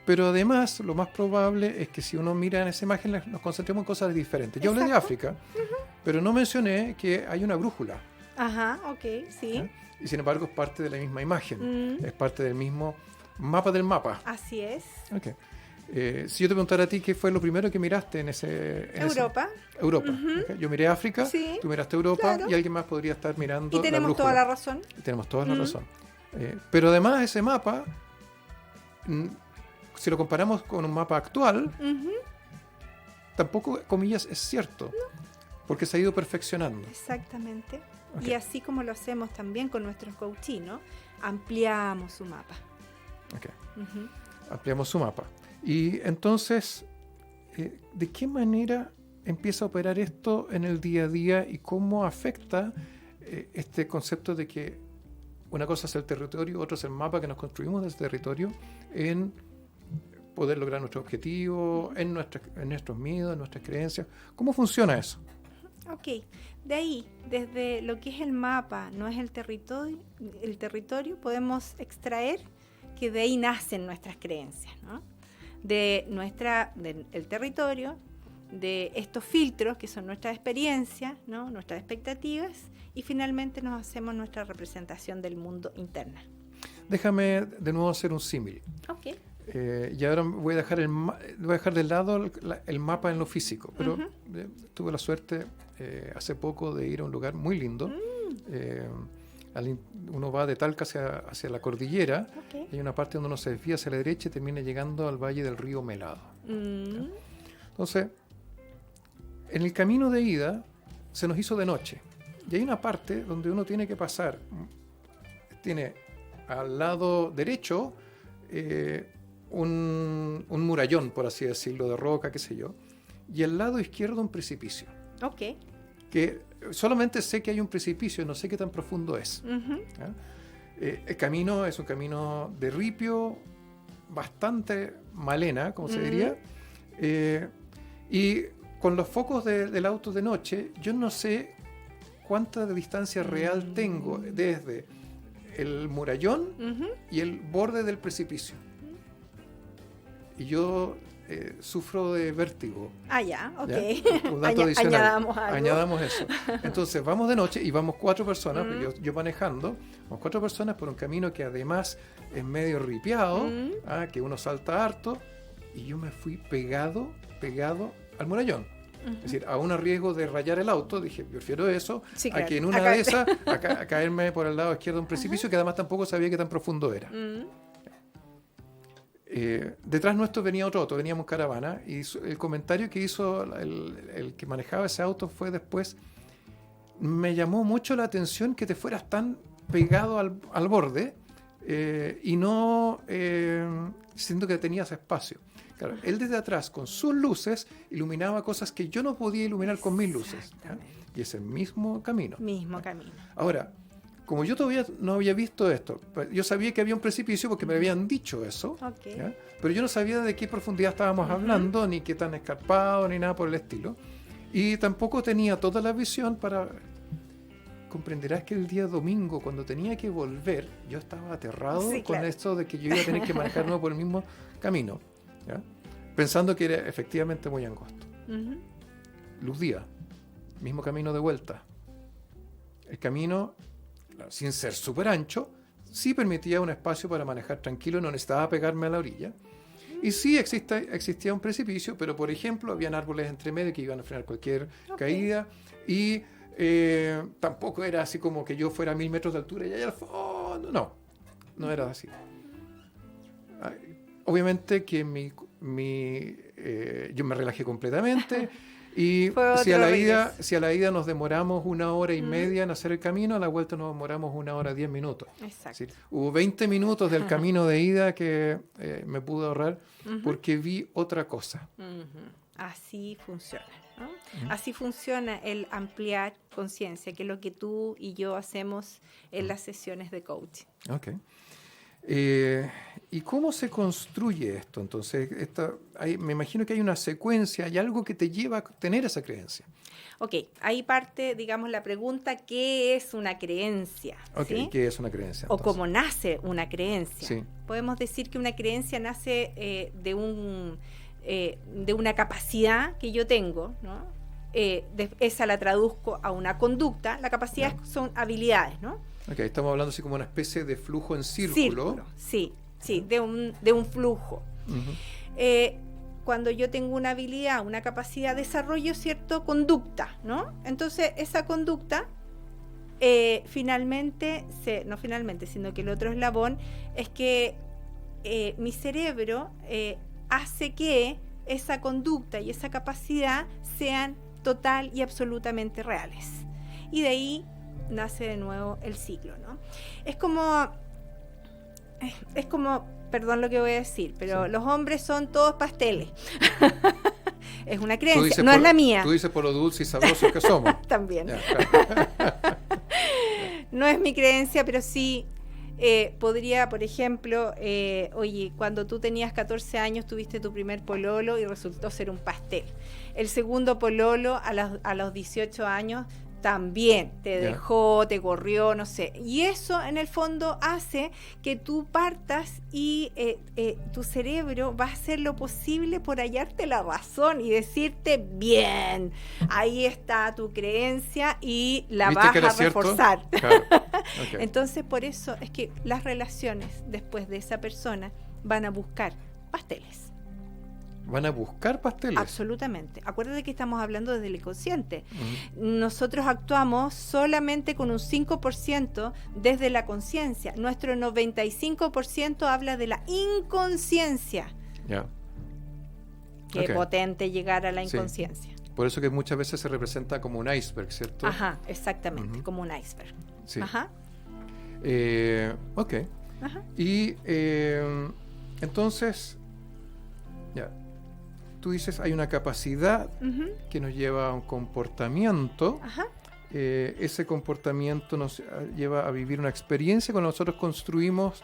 Pero además, lo más probable es que si uno mira en esa imagen nos concentremos en cosas diferentes. Yo hablé de Exacto. África, pero no mencioné que hay una brújula. Ajá, ok, sí. ¿Eh? Y sin embargo es parte de la misma imagen, es parte del mismo mapa del mapa. Así es. Okay. Si yo te preguntara a ti qué fue lo primero que miraste en ese... Europa. Europa. Okay. Yo miré África, Sí, tú miraste Europa, claro. y alguien más podría estar mirando Y tenemos la toda brújula. la razón. Y tenemos toda la razón. Pero además ese mapa, si lo comparamos con un mapa actual, tampoco, comillas, es cierto. Porque se ha ido perfeccionando. Exactamente. Ok. Y así como lo hacemos también con nuestros coachinos, ampliamos su mapa. Okay. Ujú. Ampliamos su mapa. Y entonces, ¿de qué manera empieza a operar esto en el día a día y cómo afecta este concepto de que una cosa es el territorio, otra es el mapa que nos construimos del territorio en poder lograr nuestro objetivo, en nuestros miedos, en nuestras creencias? ¿Cómo funciona eso? Ok, de ahí, desde lo que es el mapa, no es el territorio, podemos extraer que de ahí nacen nuestras creencias, ¿no? Del territorio, de estos filtros que son nuestras experiencias, ¿no? Nuestras expectativas, y finalmente nos hacemos nuestra representación del mundo interna. Déjame de nuevo hacer un símil. Ok. Y ahora voy a dejar de lado el mapa en lo físico, pero tuve la suerte hace poco de ir a un lugar muy lindo. Uno va de Talca hacia la cordillera, Ok. y hay una parte donde uno se desvía hacia la derecha y termina llegando al valle del río Melado. Entonces, en el camino de ida se nos hizo de noche, y hay una parte donde uno tiene que pasar. Tiene al lado derecho un murallón, por así decirlo, de roca, qué sé yo, y al lado izquierdo un precipicio, Ok. que solamente sé que hay un precipicio, no sé qué tan profundo es. ¿Ya? El camino es un camino de ripio, bastante malena, como se diría, y con los focos del auto de noche, yo no sé cuánta distancia real tengo desde el murallón y el borde del precipicio. Y yo sufro de vértigo. Ah, ya, ok. ¿Ya? Un dato adicional. Añadamos algo. Añadamos eso. Entonces vamos de noche y vamos 4 personas, yo manejando, vamos 4 personas por un camino que además es medio ripiado, que uno salta harto, y yo me fui pegado al murallón. Es decir, aún a riesgo de rayar el auto, dije, prefiero eso Sí, a claro. que en una de esas a caerme por el lado izquierdo de un precipicio que además tampoco sabía qué tan profundo era. Detrás nuestro venía otro auto, veníamos en caravana, y el comentario que hizo el que manejaba ese auto fue después: me llamó mucho la atención que te fueras tan pegado al borde y no siendo que tenías espacio. Claro, él desde atrás con sus luces iluminaba cosas que yo no podía iluminar con mis luces, ¿ya? Y es el mismo camino. Mismo camino. Ahora, como yo todavía no había visto esto, yo sabía que había un precipicio porque me habían dicho eso, Ok. ¿ya? Pero yo no sabía de qué profundidad estábamos hablando, ni qué tan escarpado, ni nada por el estilo. Y tampoco tenía toda la visión para... Comprenderás que el día domingo, cuando tenía que volver, yo estaba aterrado Sí, con claro. esto de que yo iba a tener que manejar nuevo por el mismo camino, ¿ya? Pensando que era efectivamente muy angosto. Luz día, mismo camino de vuelta. El camino, sin ser súper ancho, sí permitía un espacio para manejar tranquilo, no necesitaba pegarme a la orilla. Y sí existía un precipicio, pero por ejemplo, habían árboles entre medio que iban a frenar cualquier caída, y tampoco era así como que yo fuera a 1000 metros de altura y allá al fondo. No era así. Obviamente que yo me relajé completamente. Y Fue si a otro la ida nos demoramos 1 hora y media en hacer el camino, a la vuelta nos demoramos 1 hora 10 minutos. Exacto. Es decir, hubo 20 minutos del camino de ida que me pude ahorrar porque vi otra cosa. Así funciona, ¿no? Así funciona el ampliar conciencia, que es lo que tú y yo hacemos en las sesiones de coaching. Ok. ¿Y cómo se construye esto? Entonces, me imagino que hay una secuencia, hay algo que te lleva a tener esa creencia. Ok, ahí parte, digamos, la pregunta, ¿qué es una creencia? Ok, ¿Sí? ¿qué es una creencia? O Entonces? cómo nace una creencia. Sí. Podemos decir que una creencia nace de una capacidad que yo tengo, ¿no? Esa la traduzco a una conducta. La capacidad son habilidades, ¿no? Ok, estamos hablando así como una especie de flujo en círculo. Sí, de un flujo. Cuando yo tengo una habilidad, una capacidad, desarrollo cierta conducta, ¿no? Entonces, esa conducta, no finalmente, sino que el otro eslabón es que mi cerebro hace que esa conducta y esa capacidad sean total y absolutamente reales. Y de ahí nace de nuevo el ciclo, ¿no? Es como, perdón lo que voy a decir, pero los hombres son todos pasteles. Es una creencia, no es la mía. Tú dices por lo dulces y sabrosos que somos. También. Ya, claro. No es mi creencia, pero sí podría, por ejemplo, oye, cuando tú tenías 14 años tuviste tu primer pololo y resultó ser un pastel. El segundo pololo a los 18 años también te dejó, te corrió, no sé. Y eso en el fondo hace que tú partas y tu cerebro va a hacer lo posible por hallarte la razón y decirte, bien, ahí está tu creencia y la vas a reforzar. Claro. Okay. Entonces, por eso es que las relaciones después de esa persona van a buscar pasteles. ¿Van a buscar pasteles? Absolutamente. Acuérdate que estamos hablando desde el inconsciente. Nosotros actuamos solamente con un 5% desde la conciencia. Nuestro 95% habla de la inconsciencia. Ya. Qué potente llegar a la inconsciencia. Sí. Por eso que muchas veces se representa como un iceberg, ¿cierto? Ajá, exactamente, como un iceberg. Sí. Ajá. Ok. Ajá. Y entonces, ya. Tú dices, hay una capacidad que nos lleva a un comportamiento. Ajá. Ese comportamiento nos lleva a vivir una experiencia cuando nosotros construimos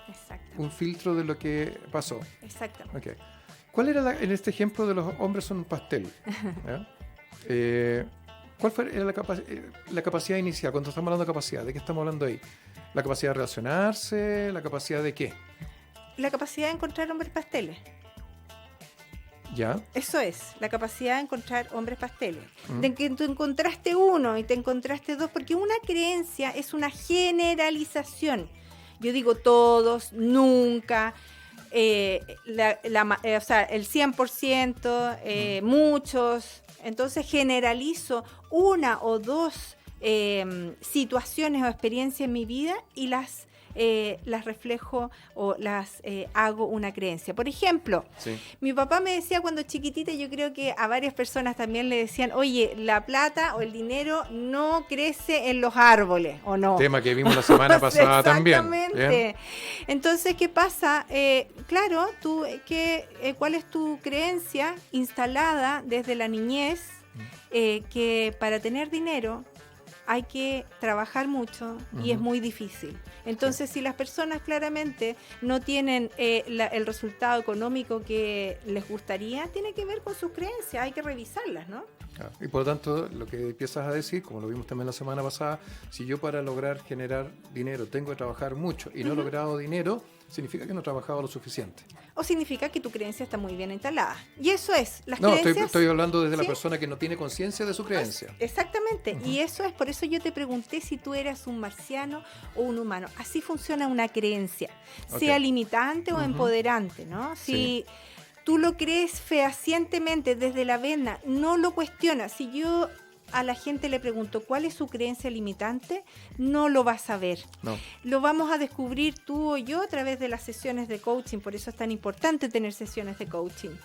un filtro de lo que pasó. Exactamente. Okay. ¿Cuál era en este ejemplo de los hombres son un pastel? ¿Cuál era la capacidad inicial? Cuando estamos hablando de capacidad, ¿de qué estamos hablando ahí? ¿La capacidad de relacionarse? ¿La capacidad de qué? La capacidad de encontrar hombres pasteles. ¿Ya? Eso es, la capacidad de encontrar hombres pasteles. De que tú encontraste uno y te encontraste dos, porque una creencia es una generalización. Yo digo todos, nunca, o sea, el 100%, muchos. Entonces generalizo una o dos situaciones o experiencias en mi vida y las reflejo o las hago una creencia. Por ejemplo, mi papá me decía cuando chiquitita, yo creo que a varias personas también le decían, oye, la plata o el dinero no crece en los árboles, ¿o no? Tema que vimos la semana pasada también. Exactamente. Entonces, ¿qué pasa? Claro, ¿cuál es tu creencia instalada desde la niñez? Que para tener dinero hay que trabajar mucho y es muy difícil. Entonces, si las personas claramente no tienen el resultado económico que les gustaría, tiene que ver con sus creencias, hay que revisarlas, ¿no? Claro. Y por lo tanto, lo que empiezas a decir, como lo vimos también la semana pasada, si yo para lograr generar dinero tengo que trabajar mucho y no he logrado dinero, significa que no he trabajado lo suficiente. O significa que tu creencia está muy bien instalada. Y eso es, las creencias... Estoy hablando desde la persona que no tiene conciencia de su creencia. Exactamente, y eso es, por eso yo te pregunté si tú eras un marciano o un humano. Así funciona una creencia, sea limitante o empoderante, ¿no? Si tú lo crees fehacientemente desde la vena, no lo cuestionas. Si yo a la gente le pregunto cuál es su creencia limitante, no lo vas a ver. No. Lo vamos a descubrir tú o yo a través de las sesiones de coaching, por eso es tan importante tener sesiones de coaching.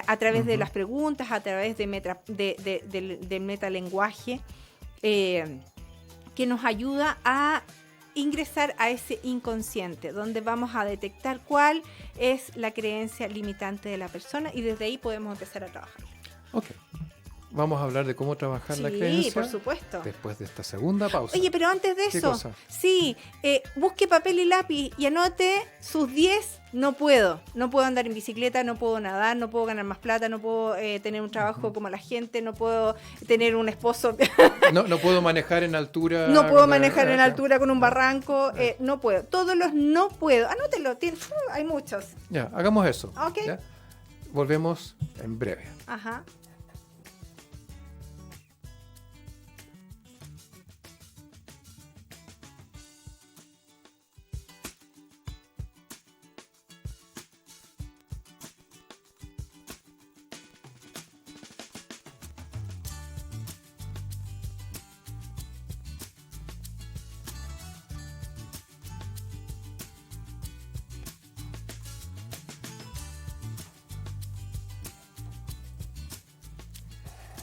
A través de las preguntas, a través del metalenguaje, que nos ayuda a ingresar a ese inconsciente, donde vamos a detectar cuál es la creencia limitante de la persona y desde ahí podemos empezar a trabajar. Ok. Vamos a hablar de cómo trabajar la creencia. Sí, por supuesto. Después de esta segunda pausa. Oye, pero antes de eso, cosa? Busque papel y lápiz y anote sus 10 no puedo. No puedo andar en bicicleta, no puedo nadar, no puedo ganar más plata, no puedo tener un trabajo como la gente, no puedo tener un esposo. No puedo manejar en altura. No puedo manejar en altura con un barranco. No puedo. Todos los no puedo. Anótelo. Hay muchos. Ya, hagamos eso. Ok. ¿Ya? Volvemos en breve. Ajá.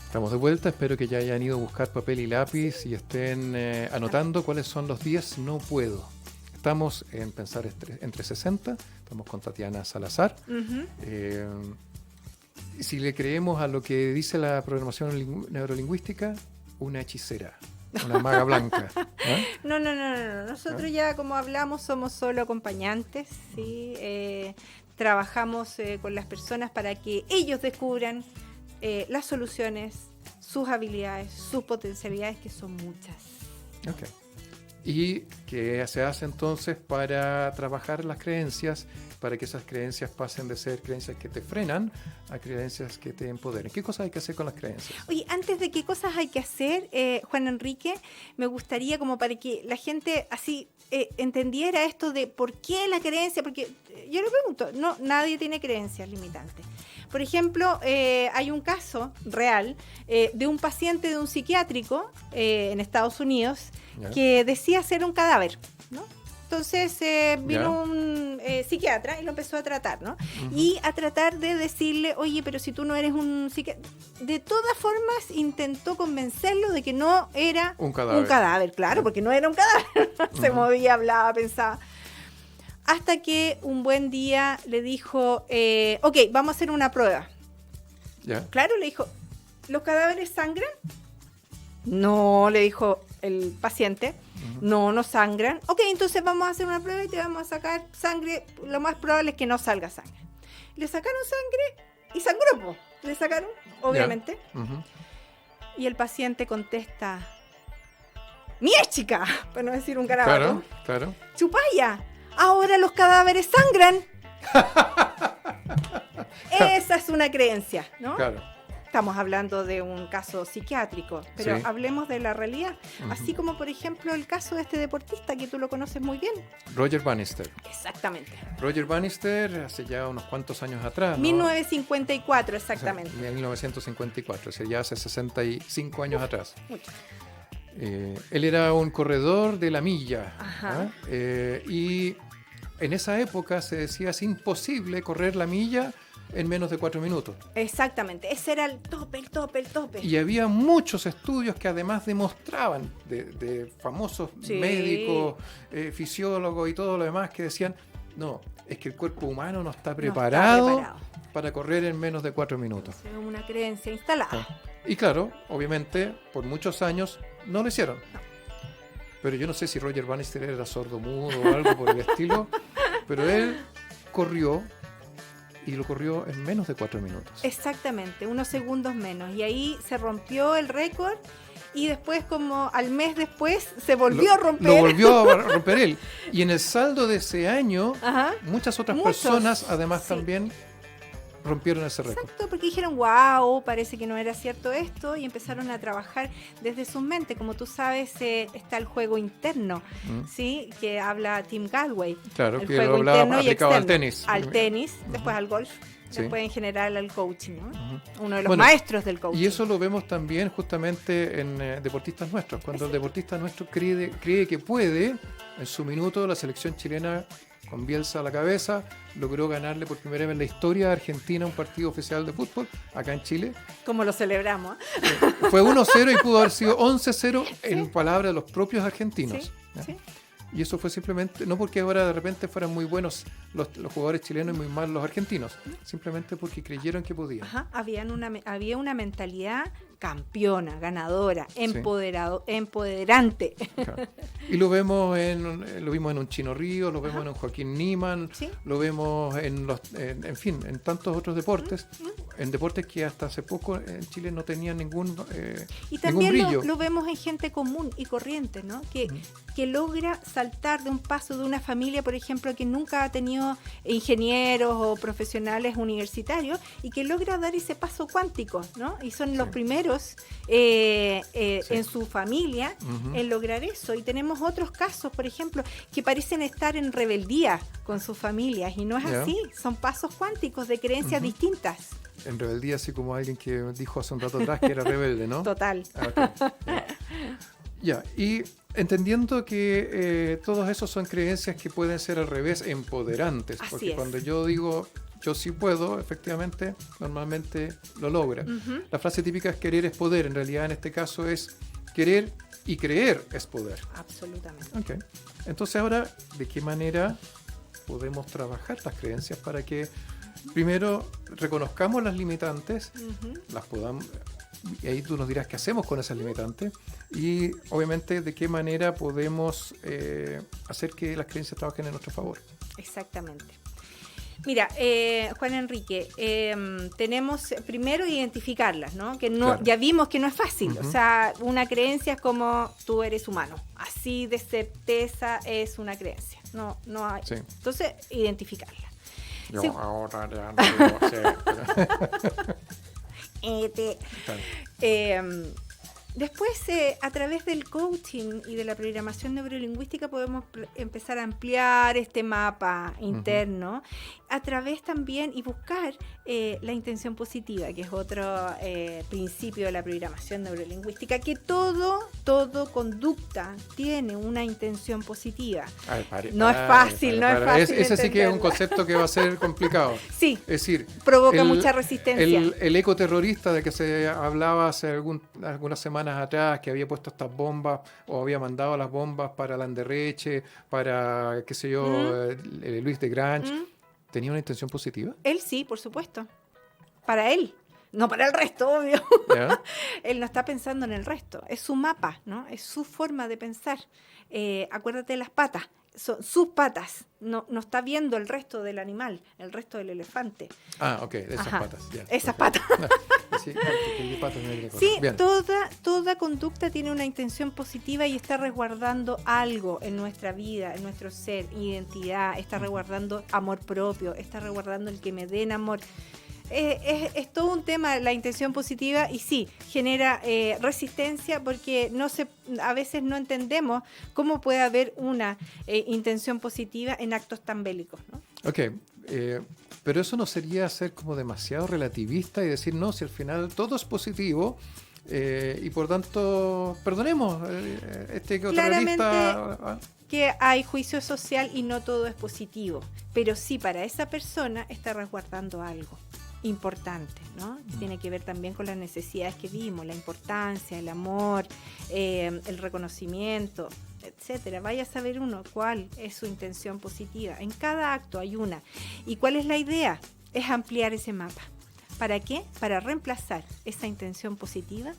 Estamos de vuelta, espero que ya hayan ido a buscar papel y lápiz y estén anotando cuáles son los 10 no puedo. Estamos en Pensar entre 60, estamos con Tatiana Salazar. Si le creemos a lo que dice la programación neurolingüística, una hechicera, una maga blanca. No. Nosotros ya, como hablamos, somos solo acompañantes, ¿sí? Trabajamos con las personas para que ellos descubran las soluciones, sus habilidades, sus potencialidades, que son muchas. Ok. ¿Y qué se hace entonces para trabajar las creencias, para que esas creencias pasen de ser creencias que te frenan a creencias que te empoderen? ¿Qué cosas hay que hacer con las creencias? Oye, antes de qué cosas hay que hacer, Juan Enrique, me gustaría, como para que la gente así entendiera esto de por qué la creencia, porque yo le pregunto, nadie tiene creencias limitantes. Por ejemplo, hay un caso real de un paciente de un psiquiátrico en Estados Unidos que decía ser un cadáver, ¿no? Entonces vino un psiquiatra y lo empezó a tratar, ¿no? Y a tratar de decirle, oye, pero si tú no eres un psiquiatra... De todas formas intentó convencerlo de que no era un cadáver, claro, porque no era un cadáver. Se movía, hablaba, pensaba. Hasta que un buen día le dijo, ok, vamos a hacer una prueba. Claro, le dijo, ¿los cadáveres sangran? No, le dijo el paciente. No sangran. Ok, entonces vamos a hacer una prueba y te vamos a sacar sangre. Lo más probable es que no salga sangre. Le sacaron sangre y sangró. Le sacaron, obviamente. Y el paciente contesta, ¡mía chica! Para no decir un garabato. Claro. ¡Chupaya! Ahora los cadáveres sangran. Esa es una creencia, ¿no? Claro. estamos hablando de un caso psiquiátrico, pero Sí. hablemos de la realidad. Ujú. Así como, por ejemplo, el caso de este deportista que tú lo conoces muy bien. Roger Bannister. Exactamente. Roger Bannister hace ya unos cuantos años atrás, ¿no? 1954, O sea, exactamente. 1954, o sea, ya hace 65 años atrás. Mucho. Él era un corredor de la milla. Ajá. ¿Ah? Y en esa época se decía es imposible correr la milla en menos de 4 minutos. Exactamente. Ese era el tope, el tope, el tope. Y había muchos estudios que además demostraban de famosos Sí. médicos, fisiólogos y todo lo demás que decían, no, es que el cuerpo humano no está preparado, para correr en menos de 4 minutos. Es una creencia instalada. Y claro, obviamente, por muchos años no lo hicieron. Pero yo no sé si Roger Bannister era sordomudo o algo por el estilo, pero él corrió y lo corrió en menos de 4 minutos. Exactamente, unos segundos menos. Y ahí se rompió el récord y después, como al mes después, se volvió a romper. Lo volvió a romper él. Y en el saldo de ese año, Ajá. muchas otras Muchos, personas además sí. también rompieron ese récord. Exacto, porque dijeron, wow, parece que no era cierto esto, y empezaron a trabajar desde sus mentes. Como tú sabes, está el juego interno, Mm. ¿sí? Que habla Tim Galway. Claro, El que juego lo hablaba interno y aplicado al externo. tenis. Al tenis, después al golf, Sí. después en general al coaching, ¿no? Ujú. Uno de los Bueno, maestros del coaching. Y eso lo vemos también justamente en deportistas nuestros. Cuando el deportista nuestro cree que puede, en su minuto la selección chilena, con Bielsa a la cabeza, logró ganarle por primera vez en la historia a Argentina un partido oficial de fútbol, acá en Chile. Como lo celebramos. Fue 1-0 y pudo haber sido 11-0 en palabras de los propios argentinos. Sí, ¿ya? sí. Y eso fue simplemente, no porque ahora de repente fueran muy buenos los jugadores chilenos y muy malos los argentinos, simplemente porque creyeron que podían. Ajá, había una mentalidad campeona, ganadora, empoderante. Claro. Y lo vimos lo vimos en un Chino Río, lo vemos en un Joaquín Niemann, Sí. lo vemos en fin, en tantos otros deportes, en deportes que hasta hace poco en Chile no tenían ningún Y ningún también brillo. lo vemos en gente común y corriente, ¿no? Que logra saltar de un paso de una familia, por ejemplo, que nunca ha tenido ingenieros o profesionales universitarios, y que logra dar ese paso cuántico, ¿no? Y son los primeros en su familia Ujú. en lograr eso. Y tenemos otros casos, por ejemplo, que parecen estar en rebeldía con sus familias, y no es Ya. así, son pasos cuánticos de creencias distintas. En rebeldía, así como alguien que dijo hace un rato atrás que era rebelde, ¿no? Total. Ah, ok. Ya, y entendiendo que todos esos son creencias que pueden ser al revés empoderantes, Así porque es. cuando yo digo yo sí puedo, efectivamente, normalmente lo logra. Ujú. La frase típica es querer es poder, en realidad en este caso es querer y creer es poder. Absolutamente. Ok, entonces ahora, ¿de qué manera podemos trabajar las creencias para que primero reconozcamos las limitantes, Ujú. las podamos, y ahí tú nos dirás qué hacemos con esas limitantes, y obviamente de qué manera podemos hacer que las creencias trabajen en nuestro favor? Exactamente. Mira, Juan Enrique, tenemos primero identificarlas, ¿no? Que no, Claro. ya vimos que no es fácil. Ujú. O sea, una creencia es como tú eres humano. Así de certeza es una creencia. No hay. Sí. Entonces, identificarla. Yo Sí. ahora ya no lo sé. Claro. Después, a través del coaching y de la programación neurolingüística podemos empezar a ampliar este mapa interno a través también y buscar la intención positiva, que es otro principio de la programación neurolingüística, que todo conducta tiene una intención positiva. Ay, pare, No es fácil, no es fácil Ese sí que es un entenderla. concepto que va a ser complicado. Sí, Es decir, provoca mucha resistencia. El ecoterrorista de que se hablaba hace algunas semanas atrás, que había puesto estas bombas o había mandado las bombas para Landerreche, para, qué sé yo, Luis de Grange, ¿tenía una intención positiva? Él sí, por supuesto. Para él, no para el resto, obvio. ¿Ya? Él no está pensando en el resto. Es su mapa, ¿no? Es su forma de pensar. Acuérdate de las patas. Son sus patas. No está viendo el resto del animal, el resto del elefante. Ah, ok, esas Ajá, patas. Ya, esas perfecto. patas. Sí, que patas no hay que correr. Sí, Bien. toda conducta tiene una intención positiva y está resguardando algo en nuestra vida, en nuestro ser, identidad, está resguardando amor propio, está resguardando el que me den amor. es todo un tema la intención positiva, y sí, genera resistencia porque a veces no entendemos cómo puede haber una intención positiva en actos tan bélicos, ¿no? Ok, pero eso no sería ser como demasiado relativista y decir, no, si al final todo es positivo y por tanto, perdonemos que otro realista... Que hay juicio social y no todo es positivo, pero sí para esa persona está resguardando algo importante, ¿no? Tiene que ver también con las necesidades que vimos, la importancia, el amor, el reconocimiento, etcétera. Vaya a saber uno cuál es su intención positiva. En cada acto hay una. ¿Y cuál es la idea? Es ampliar ese mapa. ¿Para qué? Para reemplazar esa intención positiva,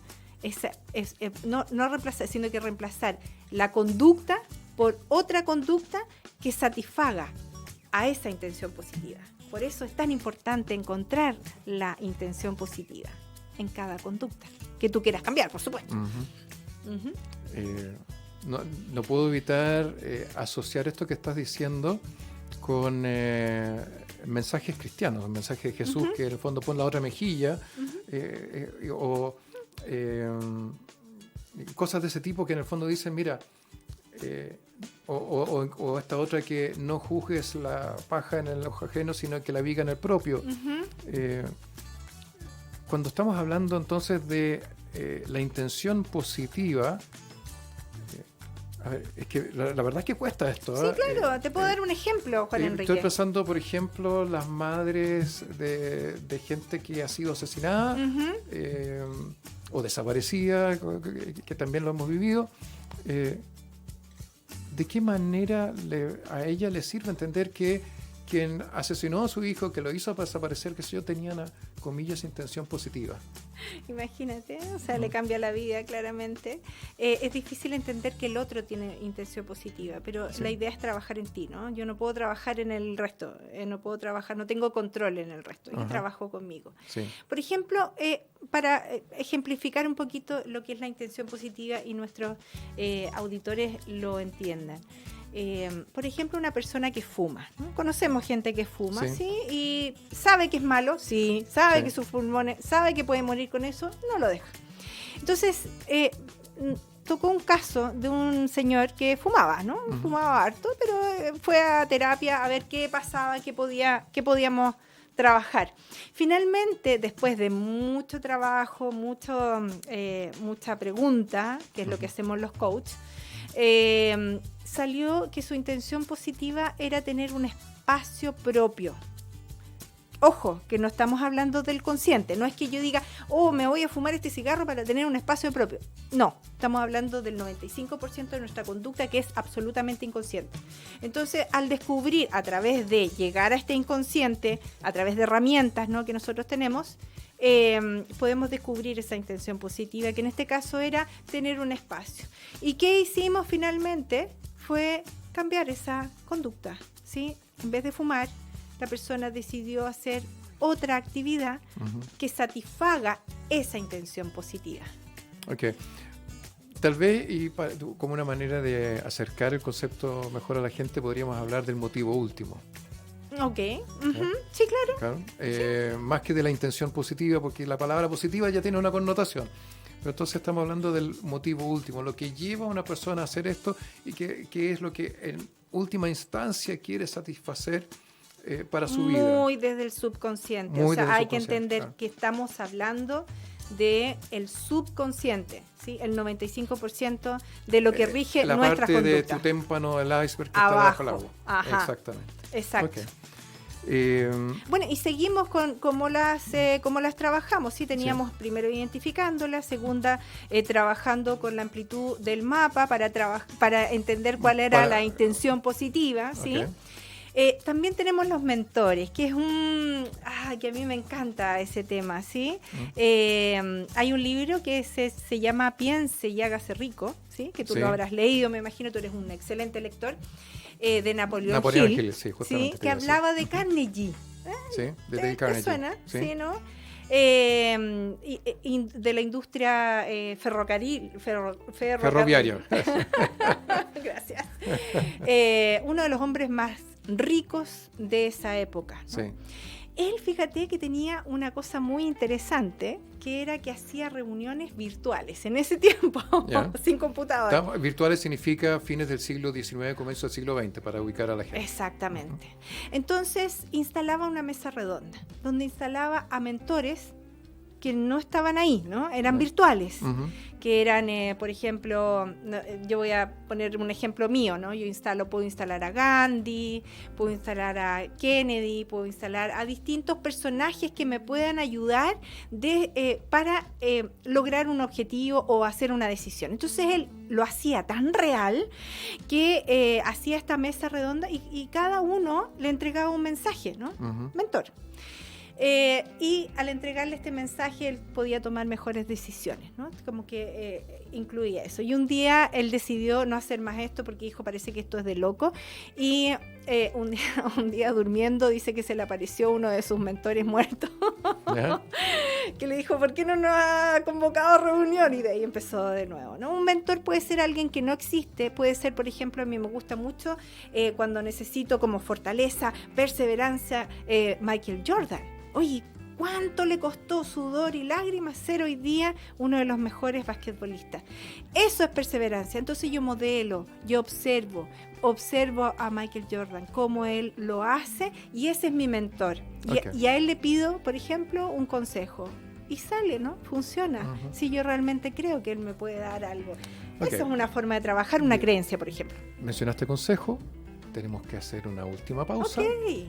no reemplazar, sino que reemplazar la conducta por otra conducta que satisfaga a esa intención positiva. Por eso es tan importante encontrar la intención positiva en cada conducta que tú quieras cambiar, por supuesto. No puedo evitar asociar esto que estás diciendo con mensajes cristianos, el mensaje de Jesús, que en el fondo pone la otra mejilla, o cosas de ese tipo que en el fondo dicen, mira, o esta otra que no juzgues la paja en el ojo ajeno, sino que la viga en el propio. Cuando estamos hablando entonces de la intención positiva, a ver, es que la verdad es que cuesta esto. Sí, claro, te puedo dar un ejemplo, Juan Enrique. Estoy pensando, por ejemplo, las madres de gente que ha sido asesinada o desaparecida, que también lo hemos vivido. ¿De qué manera a ella le sirve entender que quien asesinó a su hijo, que lo hizo desaparecer, que yo tenía una, comillas, intención positiva? Imagínate, o sea, le cambia la vida claramente. Es difícil entender que el otro tiene intención positiva, pero sí, la idea es trabajar en ti, ¿no? Yo no puedo trabajar en el resto, no tengo control en el resto, yo trabajo conmigo. Sí. Por ejemplo, para ejemplificar un poquito lo que es la intención positiva y nuestros auditores lo entiendan. Por ejemplo, una persona que fuma, ¿no? Conocemos gente que fuma, ¿sí? Y sabe que es malo, sí, sabe que sus pulmones, sabe que puede morir con eso, no lo deja. Entonces, tocó un caso de un señor que fumaba, ¿no? Fumaba harto, pero fue a terapia a ver qué pasaba, qué podíamos trabajar. Finalmente, después de mucho trabajo, mucha pregunta, que es lo que hacemos los coaches, salió que su intención positiva era tener un espacio propio. Ojo, que no estamos hablando del consciente. No es que yo diga, me voy a fumar este cigarro para tener un espacio propio. No, estamos hablando del 95% de nuestra conducta que es absolutamente inconsciente. Entonces, al descubrir a través de llegar a este inconsciente, a través de herramientas, ¿no?, que nosotros tenemos, podemos descubrir esa intención positiva, que en este caso era tener un espacio. ¿Y qué hicimos finalmente? Fue cambiar esa conducta, ¿sí? En vez de fumar, la persona decidió hacer otra actividad que satisfaga esa intención positiva. Ok. Tal vez, y como una manera de acercar el concepto mejor a la gente, podríamos hablar del motivo último. Ok, sí, claro. Sí. Más que de la intención positiva, porque la palabra positiva ya tiene una connotación. Pero entonces estamos hablando del motivo último, lo que lleva a una persona a hacer esto y que es lo que en última instancia quiere satisfacer para su vida. Muy desde el subconsciente. Hay que entender que estamos hablando del subconsciente, ¿sí? El 95% de lo que rige nuestra conducta. La parte de tu témpano, el iceberg que abajo, está bajo el agua. Ajá. Exactamente. Exacto. Okay. Bueno, y seguimos con cómo las trabajamos. Sí, teníamos primero identificándolas, segunda trabajando con la amplitud del mapa para entender cuál era la intención positiva, ¿sí? Okay. También tenemos los mentores, que es que a mí me encanta ese tema, ¿sí? Hay un libro que se llama Piense y hágase rico, ¿sí? Que tú lo habrás leído, me imagino, tú eres un excelente lector, de Napoleón Hill, sí, justamente, ¿sí? Que hablaba de Carnegie. Sí, de Dale Carnegie. ¿Te suena? Sí, ¿no? De la industria ferroviaria. Gracias. Uno de los hombres más ricos de esa época, ¿no? Sí. Él, fíjate que tenía una cosa muy interesante, que era que hacía reuniones virtuales en ese tiempo, sin computadora. Virtuales significa fines del siglo XIX, comienzo del siglo XX, para ubicar a la gente. Exactamente. Entonces instalaba una mesa redonda, donde instalaba a mentores que no estaban ahí, ¿no? Eran virtuales, que eran, por ejemplo, yo voy a poner un ejemplo mío, ¿no? Puedo instalar a Gandhi, puedo instalar a Kennedy, puedo instalar a distintos personajes que me puedan ayudar para lograr un objetivo o hacer una decisión. Entonces él lo hacía tan real que hacía esta mesa redonda y cada uno le entregaba un mensaje, ¿no? Mentor. Y al entregarle este mensaje él podía tomar mejores decisiones, ¿no? Como que incluía eso. Y un día él decidió no hacer más esto porque dijo, parece que esto es de loco. Y un día durmiendo dice que se le apareció uno de sus mentores muertos que le dijo, ¿por qué no nos ha convocado a reunión? Y de ahí empezó de nuevo, ¿no? Un mentor puede ser alguien que no existe, puede ser, por ejemplo, a mí me gusta mucho cuando necesito como fortaleza, perseverancia, Michael Jordan. Oye, ¿cuánto le costó sudor y lágrimas ser hoy día uno de los mejores basquetbolistas? Eso es perseverancia. Entonces yo modelo, yo observo a Michael Jordan, cómo él lo hace, y ese es mi mentor. Y a él le pido, por ejemplo, un consejo. Y sale, ¿no? Funciona. Si yo realmente creo que él me puede dar algo. Esa es una forma de trabajar, una creencia, por ejemplo. Mencionaste consejo. Tenemos que hacer una última pausa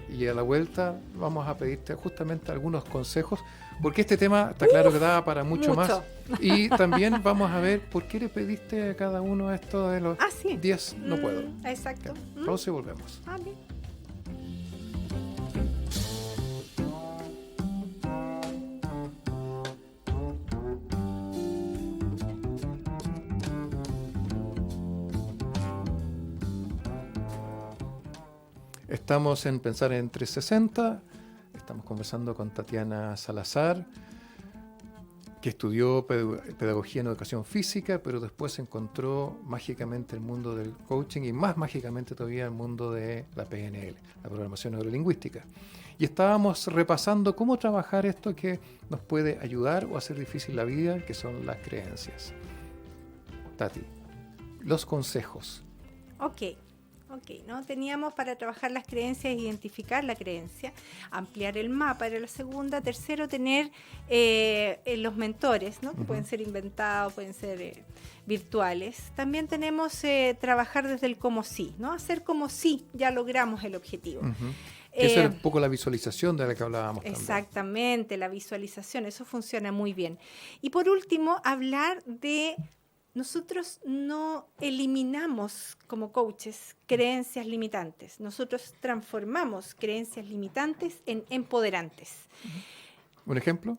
y a la vuelta vamos a pedirte justamente algunos consejos, porque este tema está claro que da para mucho más. Y también vamos a ver por qué le pediste a cada uno esto de los 10 no puedo. Exacto. Pausa y volvemos. Bien. Estamos en Pensar en 360, estamos conversando con Tatiana Salazar, que estudió pedagogía en educación física, pero después encontró mágicamente el mundo del coaching y más mágicamente todavía el mundo de la PNL, la programación neurolingüística. Y estábamos repasando cómo trabajar esto que nos puede ayudar o hacer difícil la vida, que son las creencias. Tati, los consejos. ¿No? Teníamos para trabajar las creencias, identificar la creencia, ampliar el mapa, era la segunda. Tercero, tener los mentores, ¿no? Que pueden ser inventados, pueden ser virtuales. También tenemos trabajar desde el como sí, ¿no? Hacer como sí ya logramos el objetivo. Esa es un poco la visualización de la que hablábamos. Exactamente, la visualización, eso funciona muy bien. Y por último, hablar de... Nosotros no eliminamos como coaches creencias limitantes. Nosotros transformamos creencias limitantes en empoderantes. ¿Un ejemplo?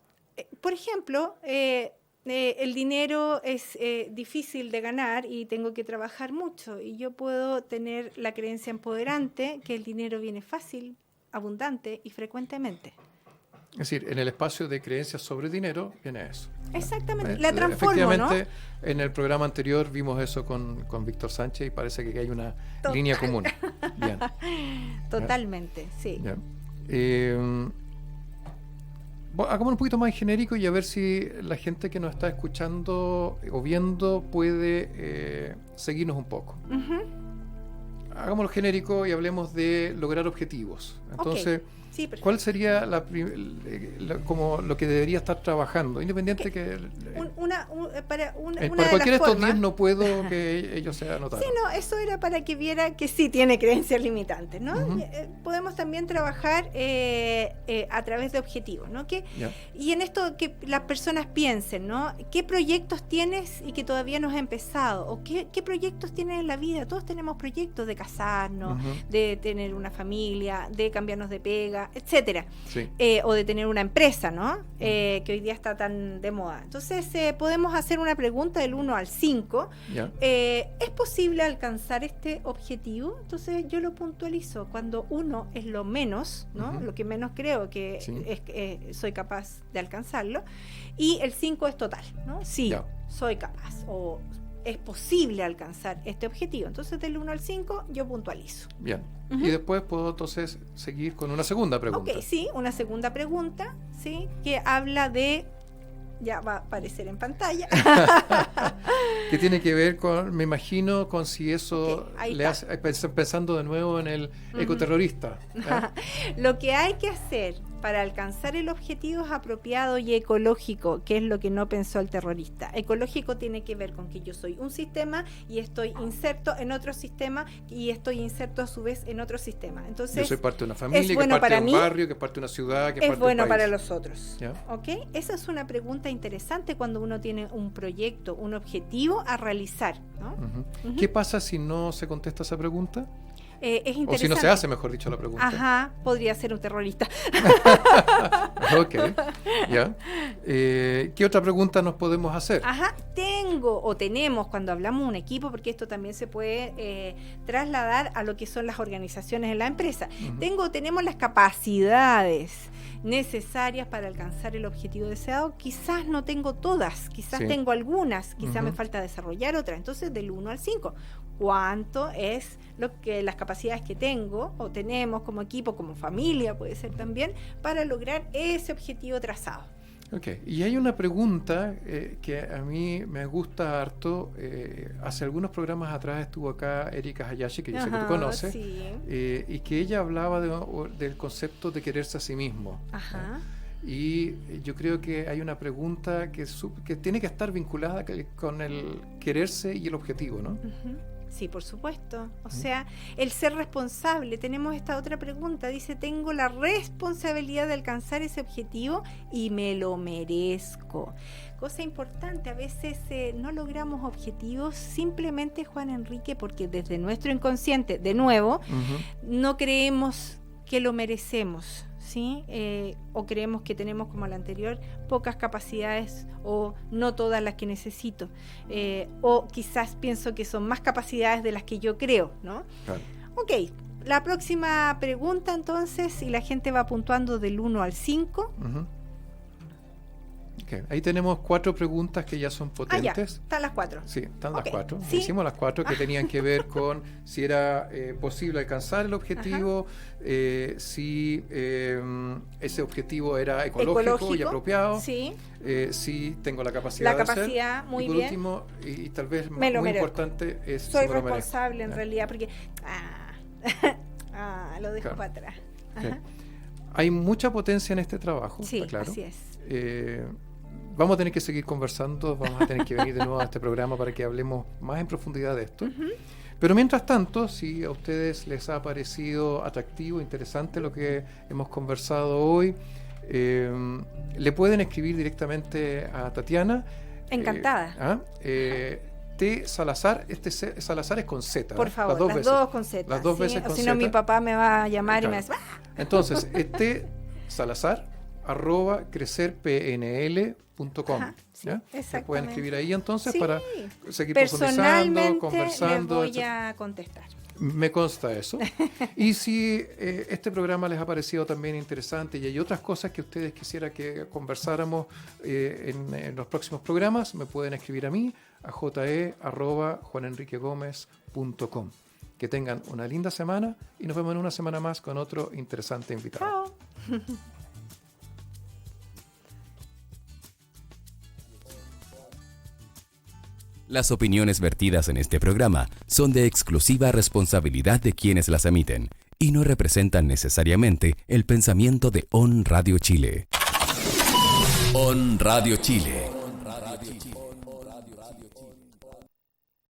Por ejemplo, el dinero es difícil de ganar y tengo que trabajar mucho. Y yo puedo tener la creencia empoderante que el dinero viene fácil, abundante y frecuentemente. Es decir, en el espacio de creencias sobre dinero viene eso. Exactamente, la transformo, efectivamente, ¿no? En el programa anterior vimos eso con Víctor Sánchez y parece que hay una línea común. Bien. Totalmente, sí. Hagamos un poquito más genérico y a ver si la gente que nos está escuchando o viendo puede seguirnos un poco. Hagámoslo genérico y hablemos de lograr objetivos. Entonces... Sí, ¿cuál sería como lo que debería estar trabajando? Independiente que... para cualquiera de estos 10 no puedo que ellos se anotaran. Sí, no, eso era para que viera que sí tiene creencias limitantes, ¿no? Podemos también trabajar a través de objetivos, ¿no? Y en esto que las personas piensen, ¿no? ¿Qué proyectos tienes y que todavía no has empezado? ¿O qué proyectos tienes en la vida? Todos tenemos proyectos de casarnos, de tener una familia, de cambiarnos de pega, etcétera, o de tener una empresa, ¿no? Que hoy día está tan de moda. Entonces podemos hacer una pregunta del 1 al 5. ¿Es posible alcanzar este objetivo? Entonces yo lo puntualizo. Cuando 1 es lo menos, ¿no? Lo que menos creo que soy capaz de alcanzarlo, y el 5 es total, ¿no? Sí, soy capaz, o es posible alcanzar este objetivo. Entonces, del 1 al 5, yo puntualizo. Bien. Y después puedo entonces seguir con una segunda pregunta. Ok, sí, una segunda pregunta, ¿sí? Que habla de... Ya va a aparecer en pantalla. Que tiene que ver con, me imagino, con si eso ahí le está. hace, pensando de nuevo en el ecoterrorista. ¿ya? Lo que hay que hacer para alcanzar el objetivo es apropiado y ecológico, que es lo que no pensó el terrorista. Ecológico tiene que ver con que yo soy un sistema y estoy inserto en otro sistema y estoy inserto a su vez en otro sistema. Entonces, Yo soy parte de una familia, es que bueno parte para de un mí, barrio, que parte de una ciudad, que es parte bueno de un país. para los otros. ¿Ya? ¿Ok? Esa es una pregunta interesante cuando uno tiene un proyecto, un objetivo a realizar, ¿no? Ujú. ¿Qué pasa si no se contesta esa pregunta? Es interesante. O si no se hace, mejor dicho, la pregunta. Ajá, podría ser un terrorista. Ok, ya. ¿Qué otra pregunta nos podemos hacer? Ajá, tenemos, cuando hablamos de un equipo, porque esto también se puede trasladar a lo que son las organizaciones en la empresa. Tenemos las capacidades necesarias para alcanzar el objetivo deseado. Quizás no tengo todas, quizás Sí. tengo algunas, quizás me falta desarrollar otras. Entonces, del 1 al 5, ¿cuánto es las capacidades que tengo o tenemos como equipo, como familia, puede ser también, para lograr ese objetivo trazado? Ok, y hay una pregunta que a mí me gusta harto. Hace algunos programas atrás estuvo acá Erika Hayashi, que yo sé que tú conoces, Sí. y que ella hablaba del concepto de quererse a sí mismo. Ajá. Y yo creo que hay una pregunta que tiene que estar vinculada con el quererse y el objetivo, ¿no? Ujú. Sí, por supuesto. O sea, el ser responsable. Tenemos esta otra pregunta. Dice, tengo la responsabilidad de alcanzar ese objetivo y me lo merezco. Cosa importante, a veces no logramos objetivos simplemente, Juan Enrique, porque desde nuestro inconsciente, de nuevo, no creemos que lo merecemos. ¿Sí? O creemos que tenemos, como la anterior, pocas capacidades o no todas las que necesito, o quizás pienso que son más capacidades de las que yo creo, ¿no? Claro. Ok, la próxima pregunta entonces, y la gente va puntuando del 1 al 5. Okay. Ahí tenemos 4 preguntas que ya son potentes. Ya, están las 4. Sí, están Ok, las 4. ¿sí? Hicimos las 4 que tenían que ver con si era posible alcanzar el objetivo, si ese objetivo era ecológico y apropiado, Sí. si tengo la capacidad La de capacidad, hacer. muy y por bien. último, y tal vez Me lo muy merezco. importante, es Soy si me lo merezco. responsable en Ya. realidad, porque... lo dejo Claro. para atrás. Ok. Ajá. Hay mucha potencia en este trabajo, Sí, está claro. así es. Vamos a tener que seguir conversando, vamos a tener que venir de nuevo a este programa para que hablemos más en profundidad de esto. Pero mientras tanto, si a ustedes les ha parecido atractivo, interesante lo que hemos conversado hoy, le pueden escribir directamente a Tatiana. Encantada. T. Salazar, Salazar es con Z. Por favor, las dos con Z. Las dos veces o con si no, Z. mi papá me va a llamar Claro. y me va a decir, Entonces, T. Salazar @crecerpnl.com. Ajá, sí, ¿ya? Se exactamente. pueden escribir ahí entonces Sí. para seguir profundizando, personalmente conversando. les voy a contestar. Me consta eso. Y si este programa les ha parecido también interesante y hay otras cosas que ustedes quisieran que conversáramos en los próximos programas, me pueden escribir a mí a je@juanenriquegomez.com. Que tengan una linda semana y nos vemos en una semana más con otro interesante invitado. Chao. Las opiniones vertidas en este programa son de exclusiva responsabilidad de quienes las emiten y no representan necesariamente el pensamiento de On Radio Chile. On Radio Chile.